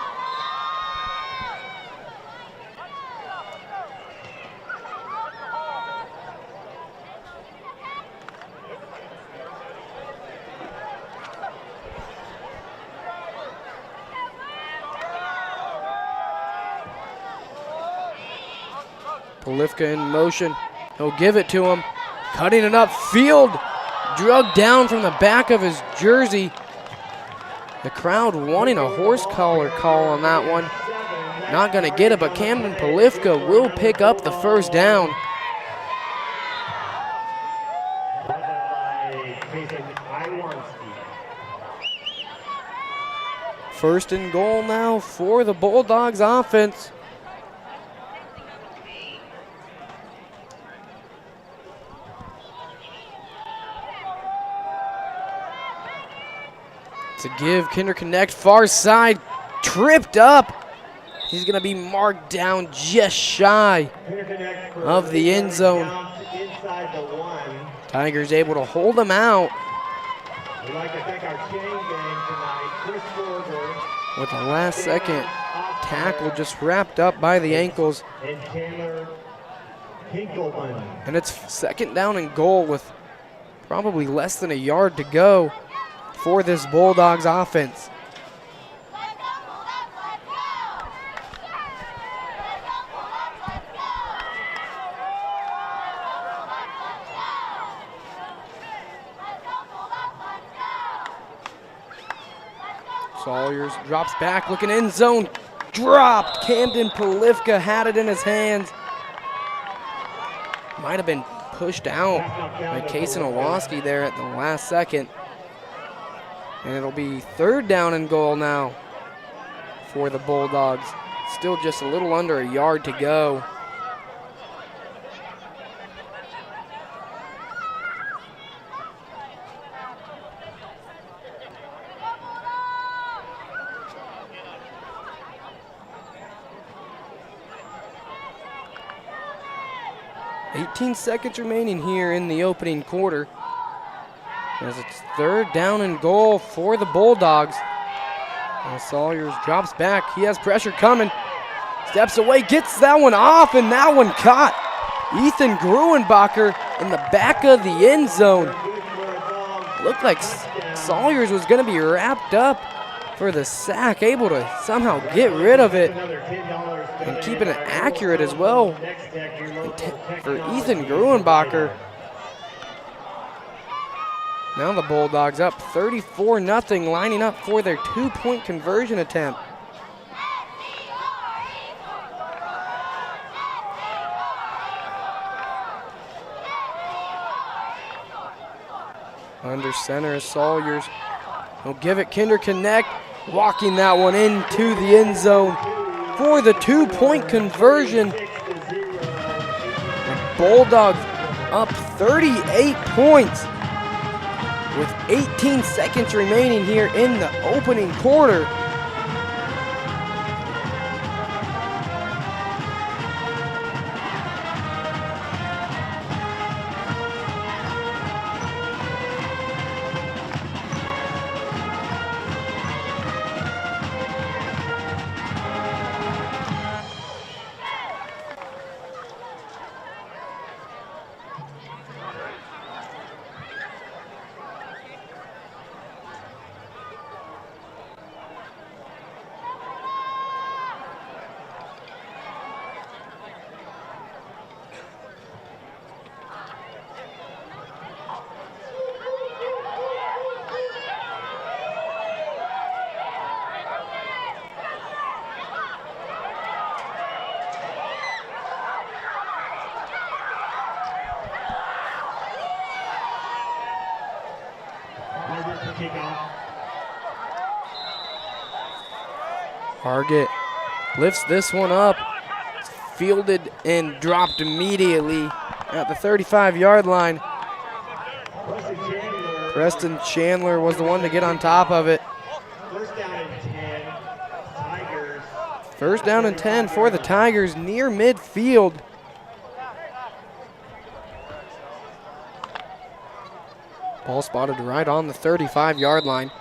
Polifka in motion. He'll give it to him. Cutting it upfield. Drugged down from the back of his jersey. The crowd wanting a horse collar call on that one. Not going to get it, but Camden Polifka will pick up the first down. First and goal now for the Bulldogs offense. To give, Quinter connect, far side, tripped up. He's going to be marked down just shy of the end zone. Tigers able to hold him out. We'd like to thank our chain gang tonight, Chris Forger. With the last second tackle just wrapped up by the ankles. And Taylor Hinkleman. And it's second down and goal with probably less than a yard to go for this Bulldogs offense. Sawyers drops back, looking end zone, dropped. Camden Polifka had it in his hands. Might have been pushed out by Kason Owoski there at the last second. And it'll be third down and goal now for the Bulldogs. Still just a little under a yard to go. Seconds remaining here in the opening quarter, as it's third down and goal for the Bulldogs. As Sawyers drops back, he has pressure coming, steps away, gets that one off, and that one caught. Ethan Gruenbacher in the back of the end zone. Looked like Sawyers was going to be wrapped up for the sack, able to somehow get rid of it and keeping it accurate as well for Ethan Gruenbacher. Now the Bulldogs up 34-0, lining up for their two-point conversion attempt. Under center is Sawyers. He'll give it, Quinter connect, walking that one into the end zone for the two-point conversion. The Bulldogs up 38 points with 18 seconds remaining here in the opening quarter. Target lifts this one up, fielded and dropped immediately at the 35-yard line. Preston Chandler was the one to get on top of it. First down and 10, Tigers. First down and 10 for the Tigers near midfield. Ball spotted right on the 35-yard line.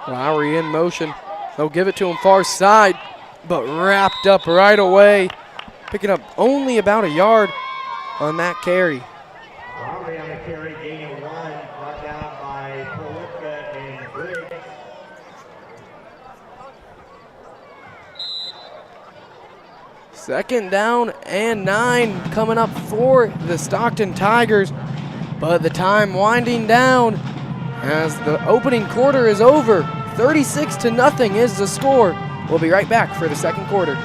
Lowry in motion. They'll give it to him far side, but wrapped up right away. Picking up only about a yard on that carry. Lowry on the carry, gaining one, brought down by Polifka and Griggs. Second down and 9 coming up for the Stockton Tigers. But the time winding down as the opening quarter is over. 36-0 is the score. We'll be right back for the second quarter.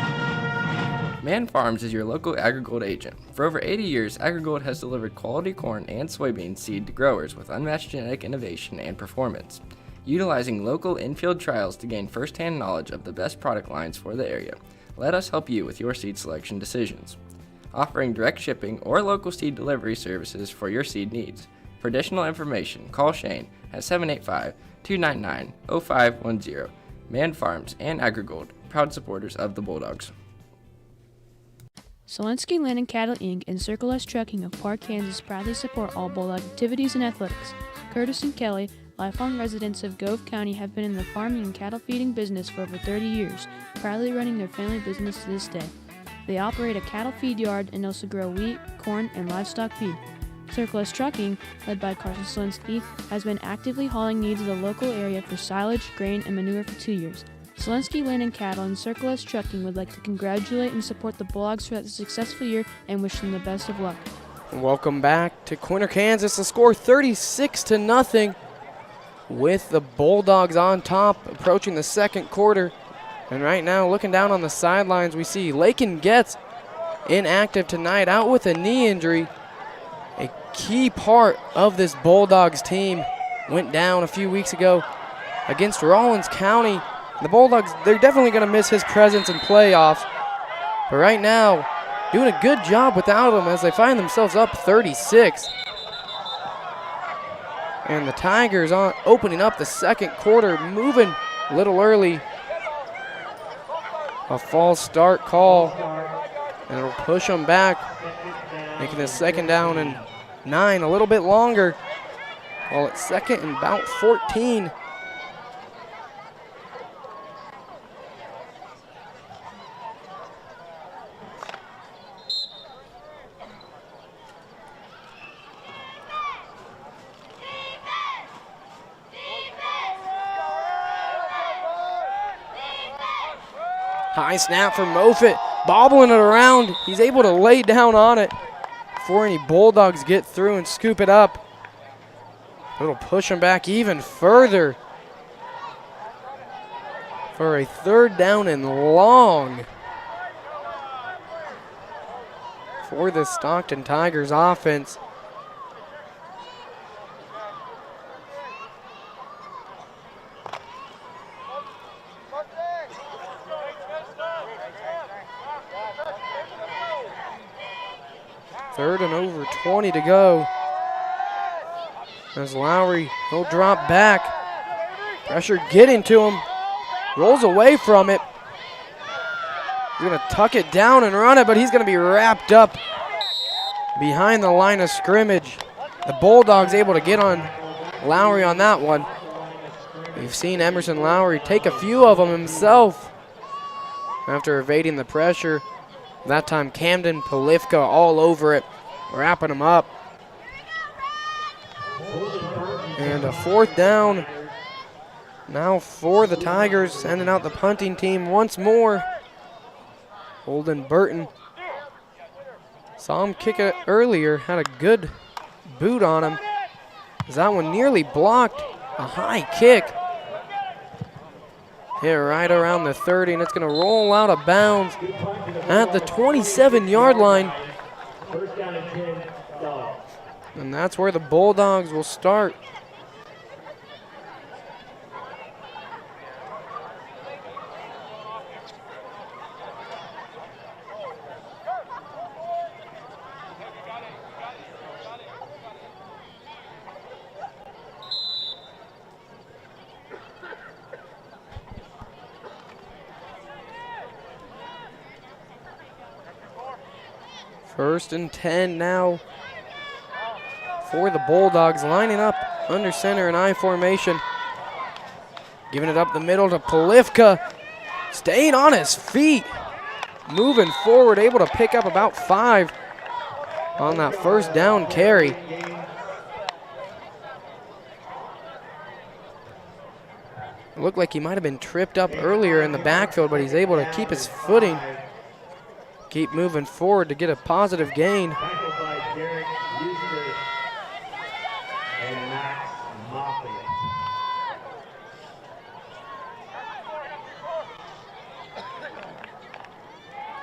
Man Farms is your local AgriGold agent. For over 80 years, AgriGold has delivered quality corn and soybean seed to growers with unmatched genetic innovation and performance. Utilizing local in-field trials to gain first-hand knowledge of the best product lines for the area, let us help you with your seed selection decisions. Offering direct shipping or local seed delivery services for your seed needs. For additional information, call Shane at 785-299-0510. Man Farms and AgriGold, proud supporters of the Bulldogs. Solinsky Land and Cattle Inc. and Circle S Trucking of Park, Kansas proudly support all Bulldog activities and athletics. Curtis and Kelly, lifelong residents of Gove County, have been in the farming and cattle feeding business for over 30 years, proudly running their family business to this day. They operate a cattle feed yard and also grow wheat, corn, and livestock feed. Circle S Trucking, led by Carson Solinsky, has been actively hauling needs of the local area for silage, grain, and manure for 2 years. Solinsky Land and Cattle and Circle S Trucking would like to congratulate and support the Bulldogs for that successful year and wish them the best of luck. Welcome back to Quinter, Kansas. The score 36-0 with the Bulldogs on top, approaching the second quarter. And right now, looking down on the sidelines, we see Lakin Getz inactive tonight, out with a knee injury. A key part of this Bulldogs team went down a few weeks ago against Rawlins County. The Bulldogs, they're definitely going to miss his presence in playoffs. But right now, doing a good job without him as they find themselves up 36. And the Tigers opening up the second quarter, moving a little early. A false start call, and it'll push them back, making the second down and 9 a little bit longer. While it's second and about 14. High snap from Moffitt, bobbling it around. He's able to lay down on it before any Bulldogs get through and scoop it up. It'll push him back even further for a third down and long for the Stockton Tigers offense. Third and over 20 to go. As Lowry, he'll drop back. Pressure getting to him. Rolls away from it. He's going to tuck it down and run it, but he's going to be wrapped up behind the line of scrimmage. The Bulldogs able to get on Lowry on that one. We've seen Emerson Lowry take a few of them himself after evading the pressure. That time Camden Polifka all over it, wrapping him up. And a fourth down now for the Tigers, sending out the punting team once more. Holden Burton saw him kick it earlier, had a good boot on him. As that one nearly blocked, a high kick. Hit right around the 30, and it's going to roll out of bounds at the 27-yard line. And that's where the Bulldogs will start. First and 10 now for the Bulldogs, lining up under center in I formation. Giving it up the middle to Polifka. Staying on his feet. Moving forward, able to pick up about 5 on that first down carry. It looked like he might have been tripped up earlier in the backfield, but he's able to keep his footing. keep moving forward to get a positive gain. Tackled by Derek Eustace and Max Moffitt.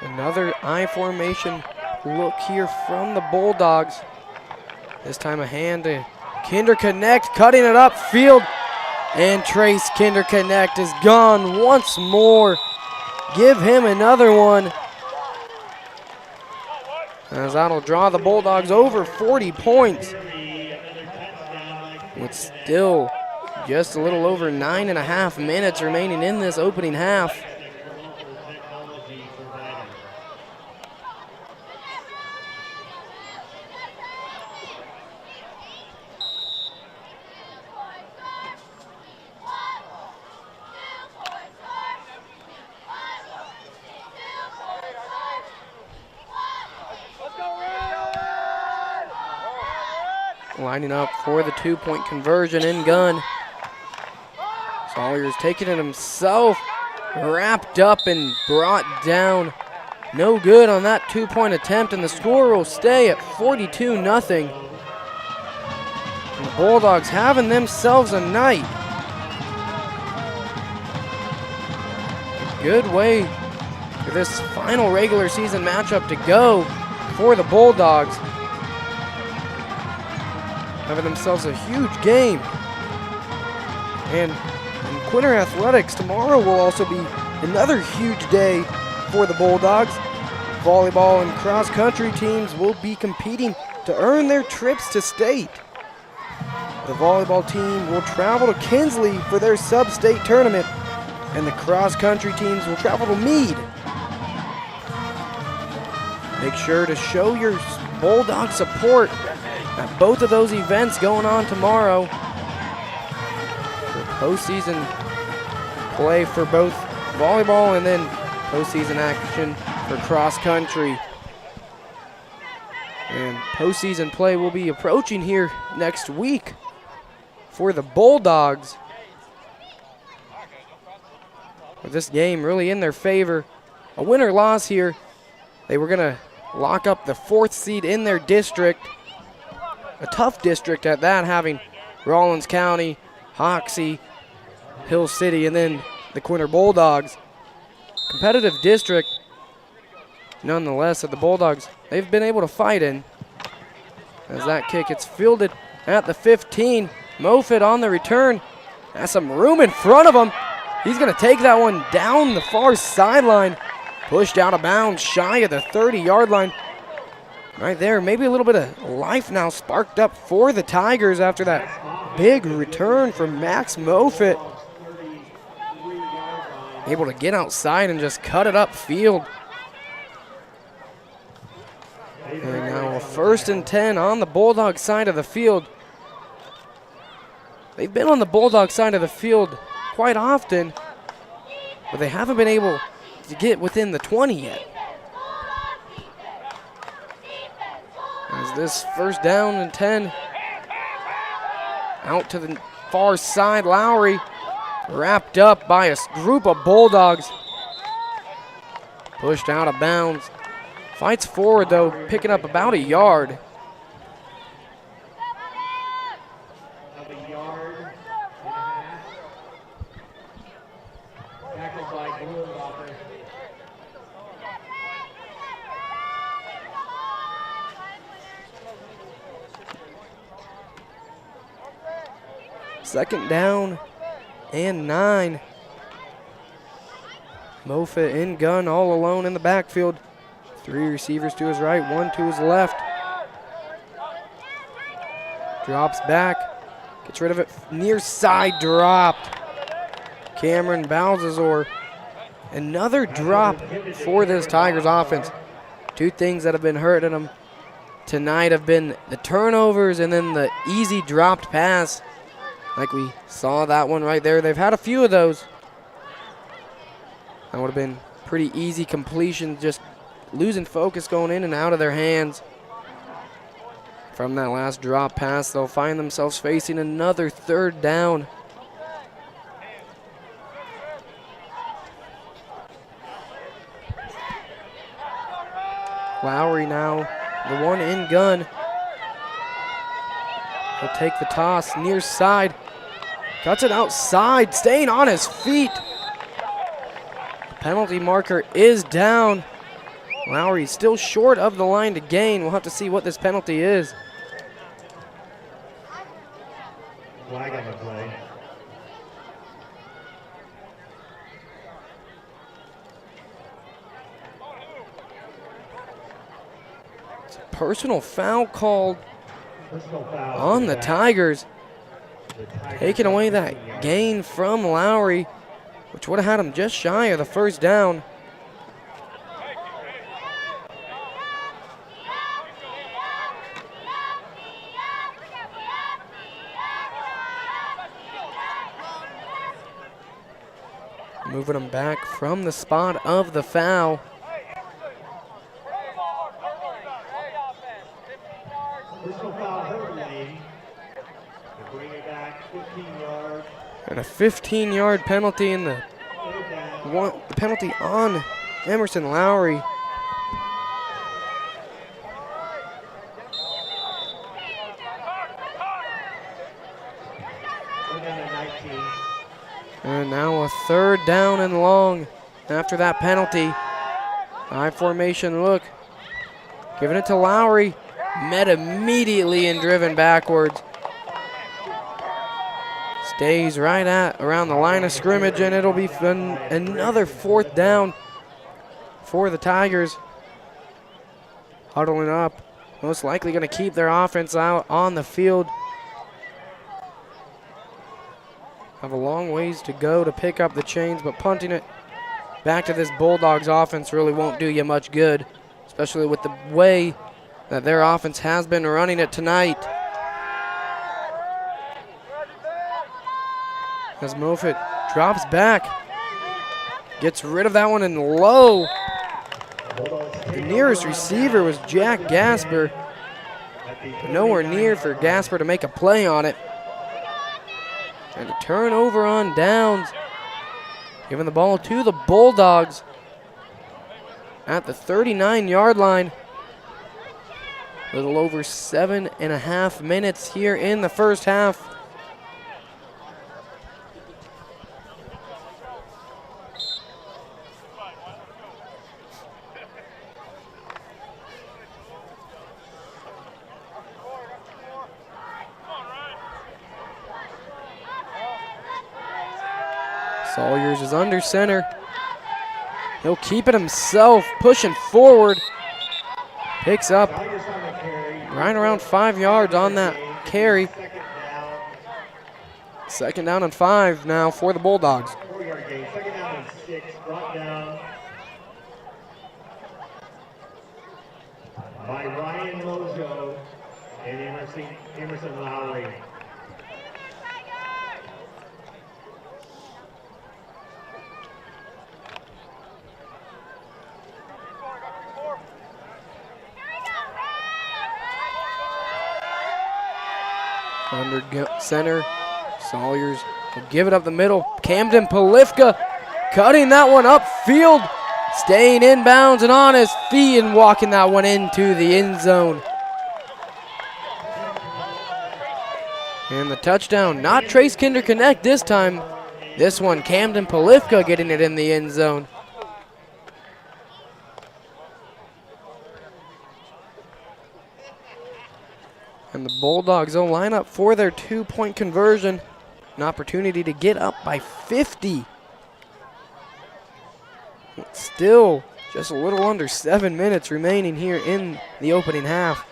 Another I formation look here from the Bulldogs. This time a hand to Quinter Connect, cutting it upfield. And Trace Quinter Connect is gone once more. Give him another one. As that'll draw the Bulldogs over 40 points. With still just a little over 9.5 minutes remaining in this opening half. Lining up for the two-point conversion in gun. Sawyer's taking it himself. Wrapped up and brought down. No good on that two-point attempt, and the score will stay at 42-0. And the Bulldogs having themselves a night. Good way for this final regular season matchup to go for the Bulldogs. Having themselves a huge game. And in Quinter Athletics, tomorrow will also be another huge day for the Bulldogs. Volleyball and cross-country teams will be competing to earn their trips to state. The volleyball team will travel to Kinsley for their sub-state tournament, and the cross-country teams will travel to Meade. Make sure to show your Bulldog support at both of those events going on tomorrow. For postseason play for both volleyball and then postseason action for cross country. And postseason play will be approaching here next week for the Bulldogs. With this game really in their favor. A win or loss here, they were going to lock up the 4th seed in their district. A tough district at that, having Rawlins County, Hoxie, Hill City, and then the Quinter Bulldogs. Competitive district, nonetheless, that the Bulldogs, they've been able to fight in. As that kick gets fielded at the 15. Moffitt on the return. Has some room in front of him. He's going to take that one down the far sideline. Pushed out of bounds, shy of the 30-yard line. Right there, maybe a little bit of life now sparked up for the Tigers after that big return from Max Moffitt. Able to get outside and just cut it upfield. And now a 1st and 10 on the Bulldog side of the field. They've been on the Bulldog side of the field quite often, but they haven't been able to get within the 20 yet. As this 1st down and 10. Out to the far side, Lowry wrapped up by a group of Bulldogs. Pushed out of bounds. Fights forward though, picking up about a yard. Second down and 9. Moffitt in gun all alone in the backfield. 3 receivers to his right, 1 to his left. Drops back, gets rid of it, near side dropped. Cameron Balzazor. Another drop for this Tigers offense. 2 things that have been hurting them tonight have been the turnovers and then the easy dropped pass. Like we saw that one right there. They've had a few of those. That would have been pretty easy completion, just losing focus going in and out of their hands. From that last drop pass, they'll find themselves facing another 3rd down. Lowry now, the one in gun. He'll take the toss near side. Cuts it outside, staying on his feet. The penalty marker is down. Lowry still short of the line to gain. We'll have to see what this penalty is. Flag on the play. It's a personal foul called Personal foul on the Tigers. Taking away that gain from Lowry, which would have had him just shy of the first down. Moving him back from the spot of the foul. Personal foul, Herbert Lane. To bring it back 15 yards. And a 15-yard penalty in the penalty on Emerson Lowry. And now a third down and long after that penalty. High formation look. Giving it to Lowry. Met immediately and driven backwards. Stays right at around the line of scrimmage, and it'll be another fourth down for the Tigers. Huddling up. Most likely going to keep their offense out on the field. Have a long ways to go to pick up the chains, but punting it back to this Bulldogs offense really won't do you much good, especially with the way that their offense has been running it tonight. As Moffitt drops back, gets rid of that one in low. The nearest receiver was Jack Gasper, but nowhere near for Gasper to make a play on it. And a turnover on downs, giving the ball to the Bulldogs at the 39-yard line. A little over 7.5 minutes here in the first half. Sawyers is under center. He'll keep it himself, pushing forward. Picks up right around 5 yards on that carry. Second down and 5 now for the Bulldogs. 4-yard gain, second down and 6, brought down by Ryan Mojo and Emerson Lowry. Under center, Sawyers will give it up the middle. Camden Polifka cutting that one upfield, staying inbounds and on his feet and walking that one into the end zone. And the touchdown, not Trace Kinder Connect this time. This one, Camden Polifka getting it in the end zone. And the Bulldogs will line up for their 2-point conversion. An opportunity to get up by 50. Still just a little under 7 minutes remaining here in the opening half.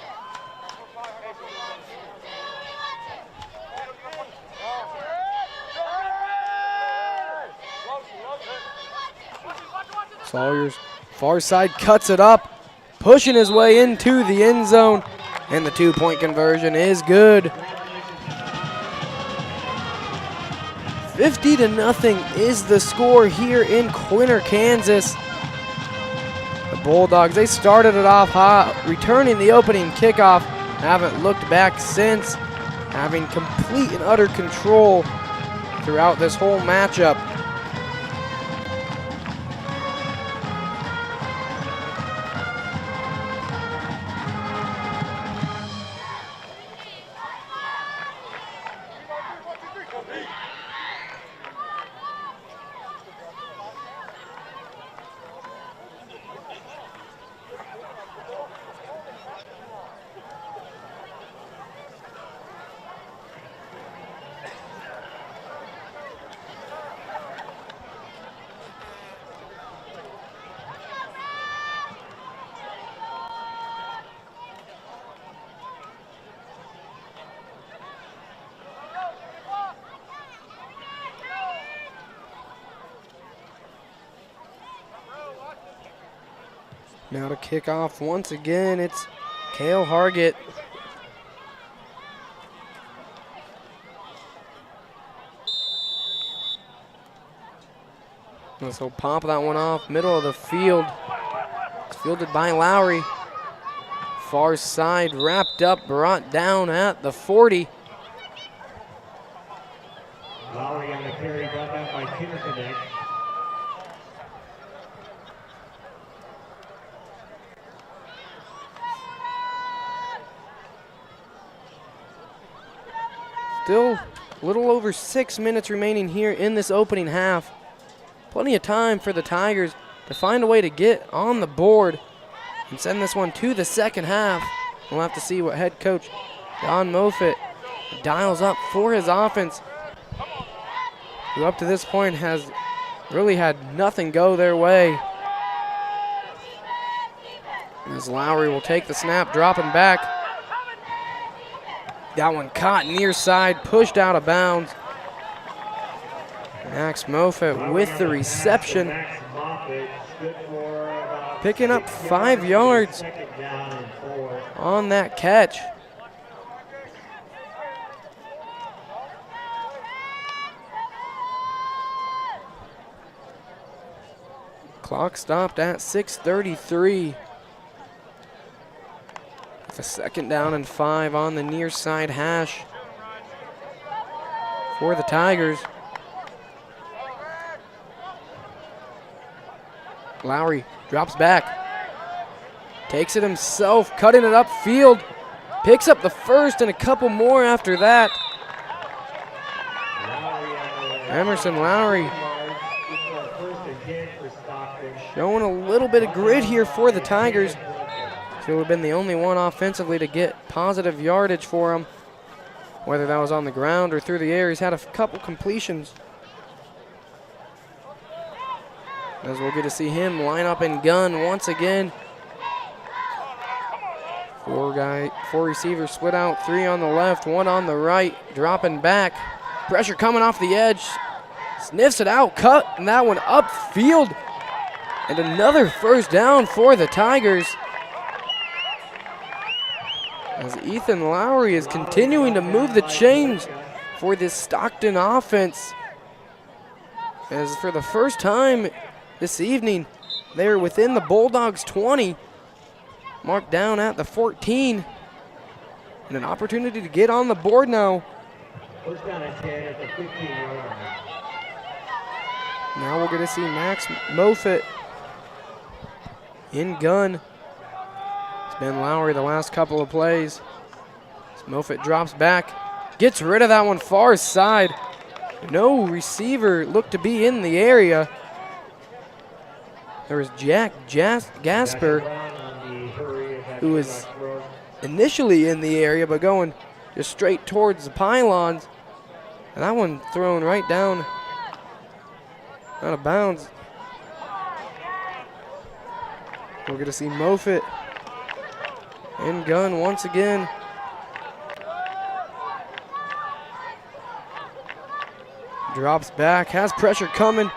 Sawyers, far side, cuts it up, pushing his way into the end zone. And the 2-point conversion is good. 50-0 is the score here in Quinter, Kansas. The Bulldogs, they started it off hot, returning the opening kickoff. Haven't looked back since, having complete and utter control throughout this whole matchup. Now to kick off once again, it's Cale Hargett. And so pop that one off, middle of the field. It's fielded by Lowry. Far side, wrapped up, brought down at the 40. Lowry on the carry, brought down by Quinter. Still a little over 6 minutes remaining here in this opening half. Plenty of time for the Tigers to find a way to get on the board and send this one to the second half. We'll have to see what head coach Don Moffitt dials up for his offense, who up to this point has really had nothing go their way. As Lowry will take the snap, dropping back. That one caught near side, pushed out of bounds. Max Moffitt with the reception, picking up 5 yards on that catch. Clock stopped at 6:33. With a 2nd down and 5 on the near side hash for the Tigers. Lowry drops back, takes it himself, cutting it upfield, picks up the first and a couple more after that. Emerson Lowry showing a little bit of grit here for the Tigers. He would have been the only one offensively to get positive yardage for him, whether that was on the ground or through the air. He's had a couple completions. As we'll get to see him line up and gun once again. 4 receivers split out, 3 on the left, 1 on the right, dropping back. Pressure coming off the edge, sniffs it out, cut, and that one upfield. And another first down for the Tigers, as Ethan Lowry is continuing to move the chains for this Stockton offense. As for the first time this evening, they're within the Bulldogs 20, marked down at the 14, and an opportunity to get on the board now. First down and 10 at the 15-yard line. Now we're going to see Max Moffitt in gun. It's been Lowry the last couple of plays. As Moffitt drops back, gets rid of that one far side. No receiver looked to be in the area. There was Jack Gasper, who was initially in the area, but going just straight towards the pylons. And that one thrown right down out of bounds. We're going to see Moffitt in gun once again. Drops back, has pressure coming,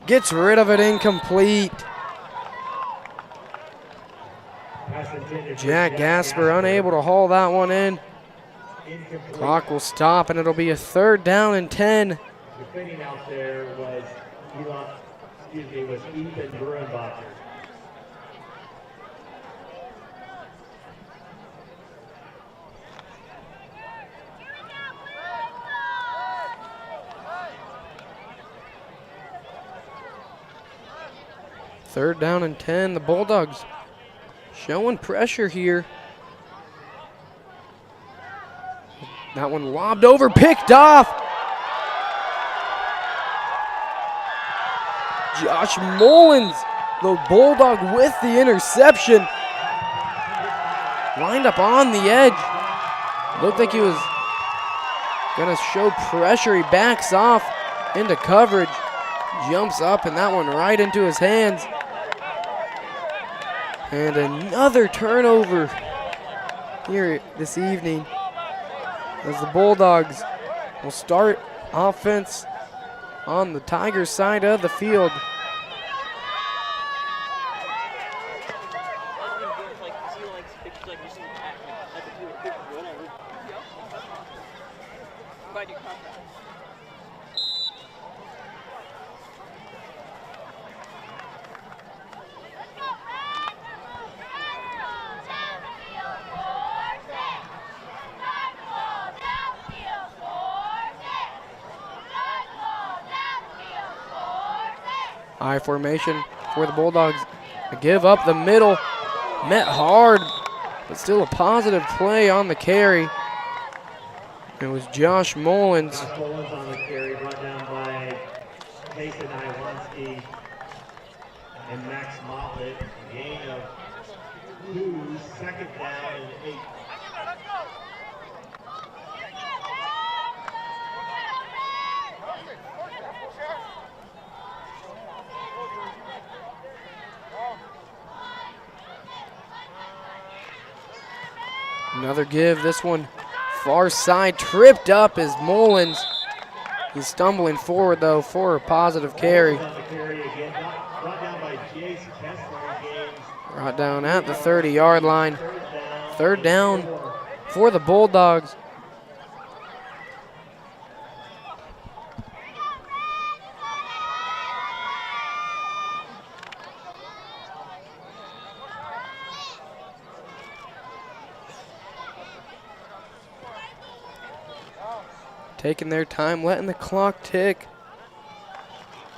gets rid of it, incomplete. Jack Gasper unable to haul that one in. Clock will stop, and it'll be a 3rd down and 10. Defending out there was Ethan Brurenbacher. Third down and 10. The Bulldogs showing pressure here. That one lobbed over, picked off. Josh Mullins, the Bulldog, with the interception. Lined up on the edge. Looked like he was gonna show pressure. He backs off into coverage. Jumps up, and that one right into his hands. And another turnover here this evening, as the Bulldogs will start offense on the Tigers side of the field. I formation for the Bulldogs. A give up the middle. Met hard, but still a positive play on the carry. It was Josh Mullins. Josh Mullins on the carry, brought down by Jason Iwanski and Max Motlett. Gain of 2, second down and 8. Another give, this one far side, tripped up is Mullins. He's stumbling forward though for a positive carry. Brought down at the 30-yard line. Third down for the Bulldogs. Taking their time, letting the clock tick.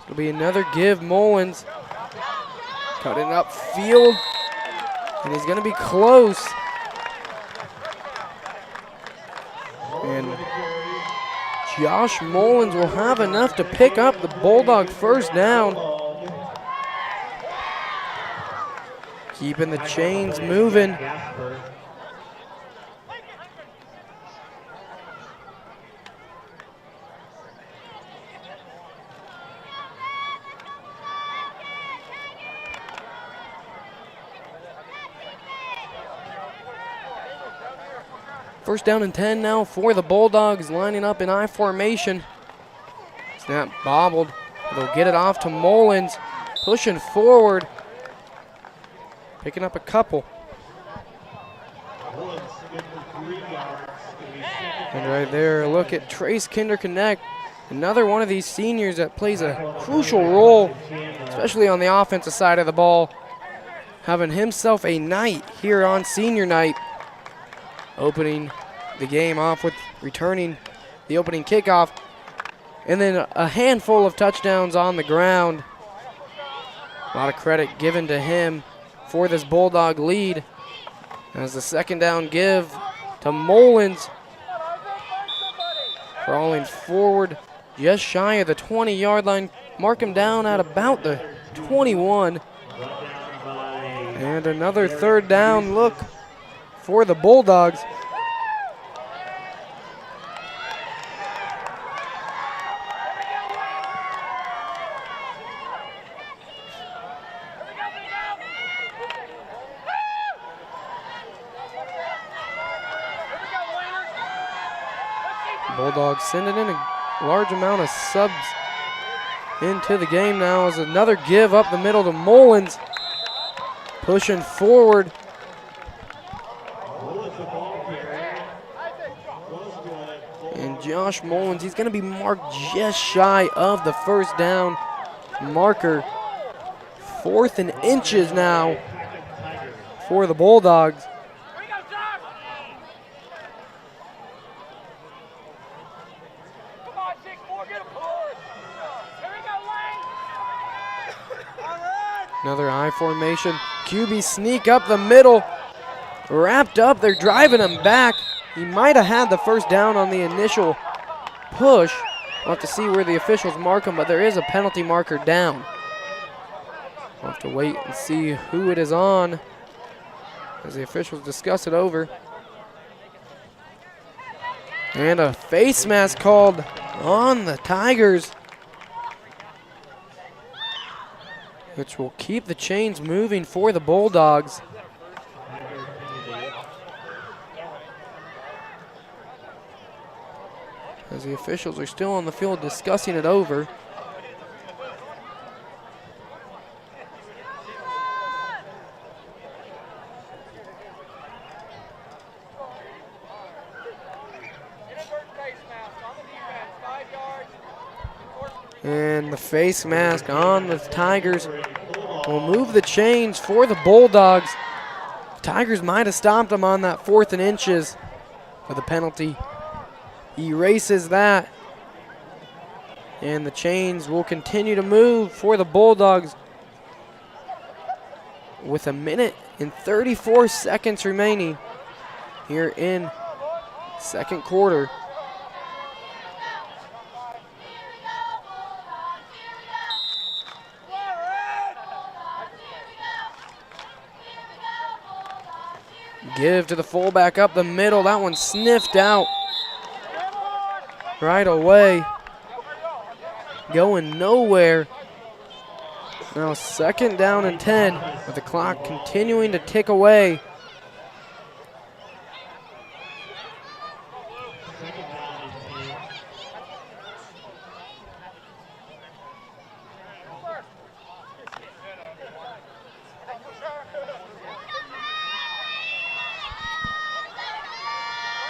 It'll be another give. Mullins cutting up field, and he's going to be close. And Josh Mullins will have enough to pick up the Bulldog first down. Keeping the chains moving. First down and 10 now for the Bulldogs, lining up in I formation. Snap bobbled. They'll get it off to Mullins, pushing forward, picking up a couple. And right there, look at Trace Quinter connect. Another one of these seniors that plays a crucial role, especially on the offensive side of the ball. Having himself a night here on senior night. Opening the game off with returning the opening kickoff. And then a handful of touchdowns on the ground. A lot of credit given to him for this Bulldog lead. As the second down give to Mullins. Crawling forward just shy of the 20-yard line. Mark him down at about the 21. And another third down look for the Bulldogs. Bulldogs sending in a large amount of subs into the game now as another give up the middle to Mullins. Pushing forward. And Josh Mullins, he's going to be marked just shy of the first down marker. 4th and inches now for the Bulldogs. Another I formation. QB sneak up the middle. Wrapped up. They're driving him back. He might have had the first down on the initial push. We'll have to see where the officials mark him, but there is a penalty marker down. We'll have to wait and see who it is on as the officials discuss it over. And a face mask called on the Tigers, which will keep the chains moving for the Bulldogs. As the officials are still on the field discussing it over. And the face mask on the Tigers will move the chains for the Bulldogs. The Tigers might have stopped them on that 4th and inches, but the penalty erases that. And the chains will continue to move for the Bulldogs with 1 minute and 34 seconds remaining here in second quarter. Give to the fullback up the middle. That one sniffed out right away. Going nowhere. Now 2nd down and 10 with the clock continuing to tick away.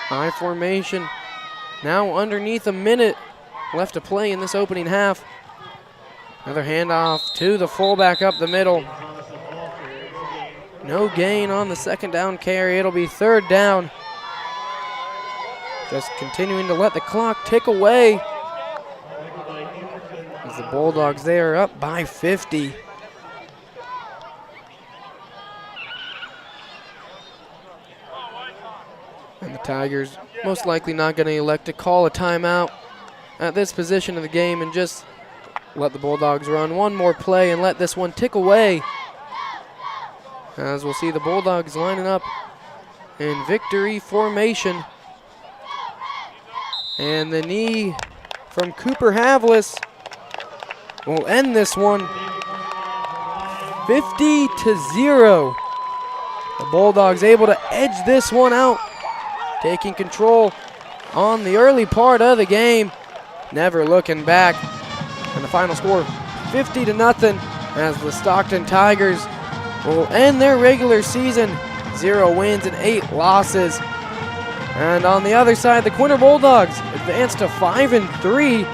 High formation. Now underneath 1 minute left to play in this opening half. Another handoff to the fullback up the middle. No gain on the 2nd down carry. It'll be 3rd down. Just continuing to let the clock tick away. As the Bulldogs, they are up by 50. And the Tigers most likely not going to elect to call a timeout at this position of the game and just let the Bulldogs run one more play and let this one tick away. As we'll see the Bulldogs lining up in victory formation. And the knee from Cooper Havlis will end this one 50-0. The Bulldogs able to edge this one out, taking control on the early part of the game, never looking back. And the final score, 50-0, as the Stockton Tigers will end their regular season 0 wins and 8 losses. And on the other side, the Quinter Bulldogs advance to 5-3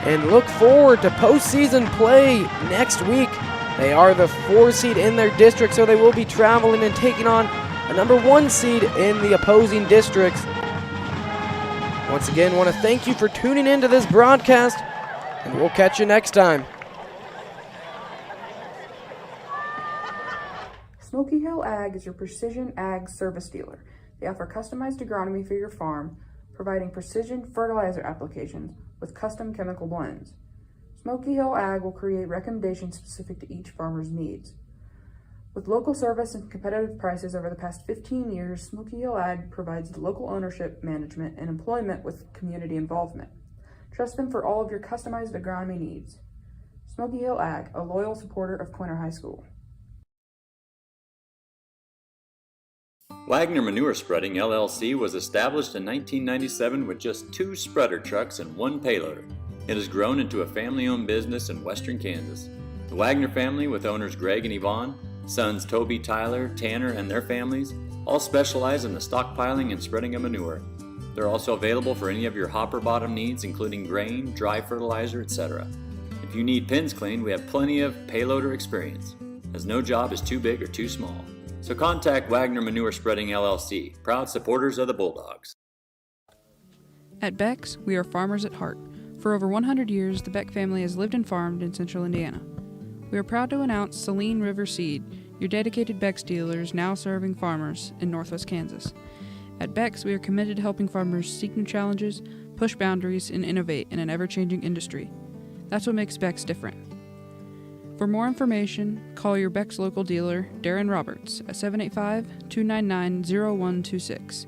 and look forward to postseason play next week. They are the 4 seed in their district, so they will be traveling and taking on a number 1 seed in the opposing districts. Once again, want to thank you for tuning into this broadcast, and we'll catch you next time. Smoky Hill Ag is your precision ag service dealer. They offer customized agronomy for your farm, providing precision fertilizer applications with custom chemical blends. Smoky Hill Ag will create recommendations specific to each farmer's needs. With local service and competitive prices over the past 15 years, Smoky Hill Ag provides local ownership, management, and employment with community involvement. Trust them for all of your customized agronomy needs. Smoky Hill Ag, a loyal supporter of Quinter High School. Wagner Manure Spreading LLC was established in 1997 with just 2 spreader trucks and 1 payloader. It has grown into a family-owned business in western Kansas. The Wagner family, with owners Greg and Yvonne, sons Toby, Tyler, Tanner, and their families, all specialize in the stockpiling and spreading of manure. They're also available for any of your hopper bottom needs, including grain, dry fertilizer, etc. If you need pins cleaned, we have plenty of payloader experience, as no job is too big or too small. So contact Wagner Manure Spreading LLC, proud supporters of the Bulldogs. At Beck's, we are farmers at heart. For over 100 years, the Beck family has lived and farmed in central Indiana. We are proud to announce Saline River Seed, your dedicated Beck's dealers now serving farmers in northwest Kansas. At Beck's, we are committed to helping farmers seek new challenges, push boundaries, and innovate in an ever-changing industry. That's what makes Beck's different. For more information, call your Beck's local dealer, Darren Roberts, at 785-299-0126.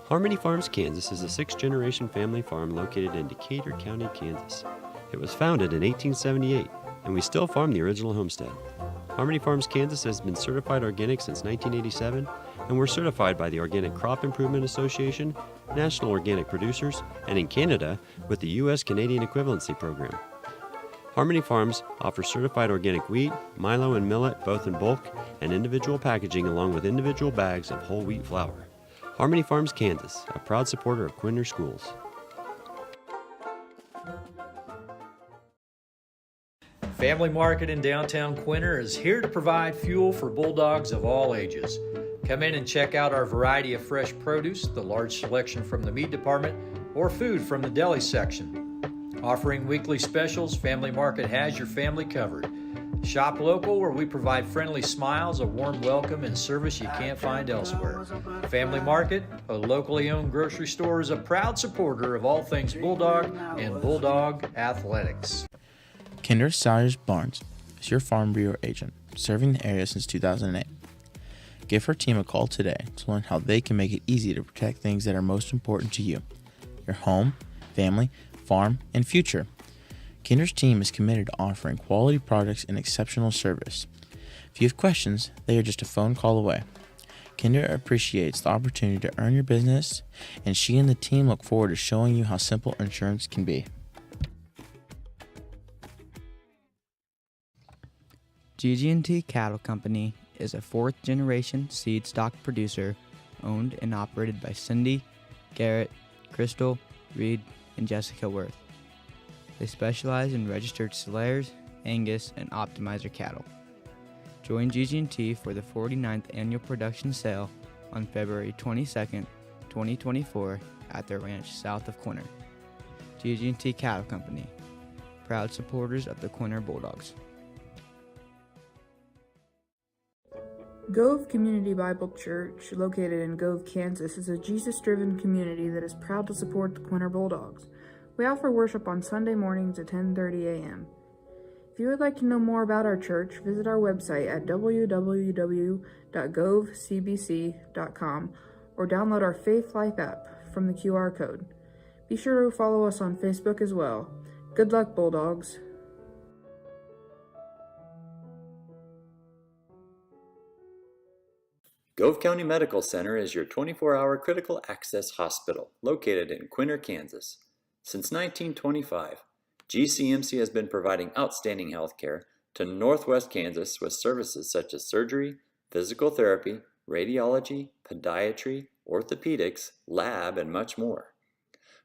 Harmony Farms, Kansas is a 6th-generation family farm located in Decatur County, Kansas. It was founded in 1878, and we still farm the original homestead. Harmony Farms, Kansas has been certified organic since 1987, and we're certified by the Organic Crop Improvement Association, National Organic Producers, and in Canada with the U.S. Canadian Equivalency Program. Harmony Farms offers certified organic wheat, milo, and millet both in bulk and individual packaging along with individual bags of whole wheat flour. Harmony Farms, Kansas, a proud supporter of Quinter Schools. Family Market in downtown Quinter is here to provide fuel for Bulldogs of all ages. Come in and check out our variety of fresh produce, the large selection from the meat department, or food from the deli section. Offering weekly specials, Family Market has your family covered. Shop local, where we provide friendly smiles, a warm welcome, and service you can't find elsewhere. Family Market, a locally owned grocery store, is a proud supporter of all things Bulldog and Bulldog athletics. Quinter Sawyers Barnes is your Farm Bureau agent, serving the area since 2008. Give her team a call today to learn how they can make it easy to protect things that are most important to you: your home, family, farm, and future. Quinter's team is committed to offering quality products and exceptional service. If you have questions, they are just a phone call away. Quinter appreciates the opportunity to earn your business, and she and the team look forward to showing you how simple insurance can be. GG&T Cattle Company is a fourth-generation seed stock producer owned and operated by Cindy, Garrett, Crystal, Reed, and Jessica Worth. They specialize in registered Slayers, Angus, and Optimizer cattle. Join GG&T for the 49th annual production sale on February 22nd, 2024 at their ranch south of Quinter. GG&T Cattle Company, proud supporters of the Quinter Bulldogs. Gove Community Bible Church, located in Gove, Kansas, is a Jesus-driven community that is proud to support the Quinter Bulldogs. We offer worship on Sunday mornings at 10:30 a.m. If you would like to know more about our church, visit our website at www.govecbc.com or download our Faith Life app from the QR code. Be sure to follow us on Facebook as well. Good luck, Bulldogs. Gove County Medical Center is your 24-hour critical access hospital located in Quinter, Kansas. Since 1925, GCMC has been providing outstanding health care to Northwest Kansas with services such as surgery, physical therapy, radiology, podiatry, orthopedics, lab, and much more.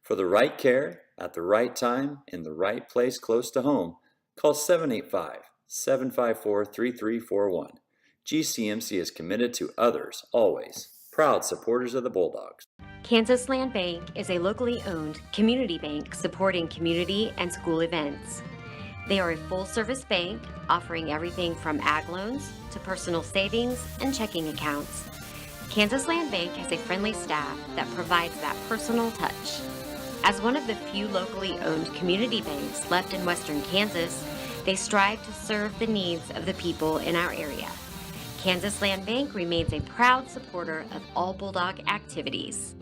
For the right care, at the right time, in the right place close to home, call 785-754-3341. GCMC is committed to others, always. Proud supporters of the Bulldogs. Kansas Land Bank is a locally owned community bank supporting community and school events. They are a full-service bank offering everything from ag loans to personal savings and checking accounts. Kansas Land Bank has a friendly staff that provides that personal touch. As one of the few locally owned community banks left in western Kansas, they strive to serve the needs of the people in our area. Kansas Land Bank remains a proud supporter of all Bulldog activities.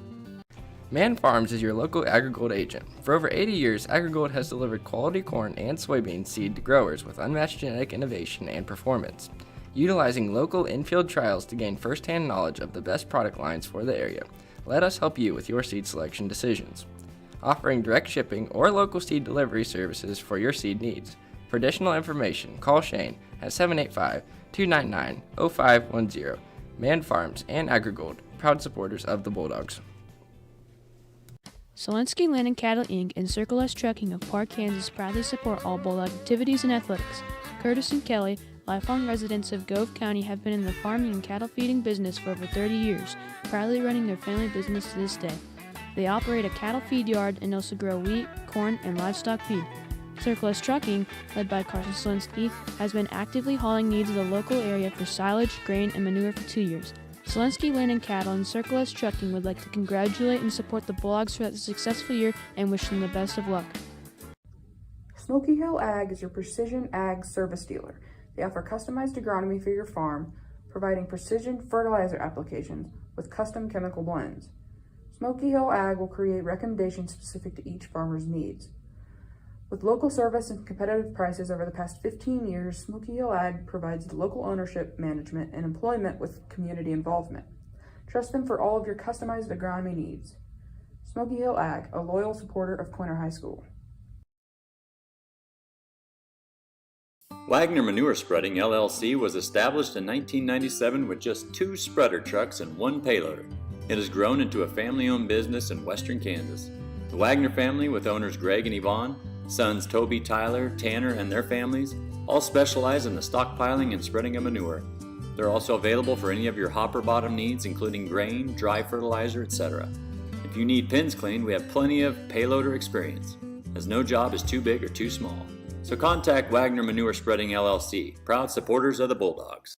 Man Farms is your local AgriGold agent. For over 80 years, AgriGold has delivered quality corn and soybean seed to growers with unmatched genetic innovation and performance. Utilizing local in-field trials to gain first-hand knowledge of the best product lines for the area, let us help you with your seed selection decisions. Offering direct shipping or local seed delivery services for your seed needs. For additional information, call Shane at 785-299-0510. Man Farms and AgriGold, proud supporters of the Bulldogs. Selensky Land and Cattle Inc. and Circle S Trucking of Park, Kansas proudly support all Bulldog activities and athletics. Curtis and Kelly, lifelong residents of Gove County, have been in the farming and cattle feeding business for over 30 years, proudly running their family business to this day. They operate a cattle feed yard and also grow wheat, corn, and livestock feed. Circle S Trucking, led by Carson Selensky, has been actively hauling needs of the local area for silage, grain, and manure for 2 years. Selensky Land and Cattle and Circle S Trucking would like to congratulate and support the Bulldogs for that successful year and wish them the best of luck. Smoky Hill Ag is your precision ag service dealer. They offer customized agronomy for your farm, providing precision fertilizer applications with custom chemical blends. Smoky Hill Ag will create recommendations specific to each farmer's needs. With local service and competitive prices over the past 15 years, Smoky Hill Ag provides local ownership, management, and employment with community involvement. Trust them for all of your customized agronomy needs. Smoky Hill Ag, a loyal supporter of Quinter High School. Wagner Manure Spreading LLC was established in 1997 with just 2 spreader trucks and 1 payloader. It has grown into a family-owned business in western Kansas. The Wagner family, with owners Greg and Yvonne, sons Toby, Tyler, Tanner, and their families, All specialize in the stockpiling and spreading of manure. They're also available for any of your hopper bottom needs, including grain, dry fertilizer, etc. If you need pens cleaned, we have plenty of payloader experience, as no job is too big or too small. So contact Wagner Manure Spreading LLC, proud supporters of the Bulldogs.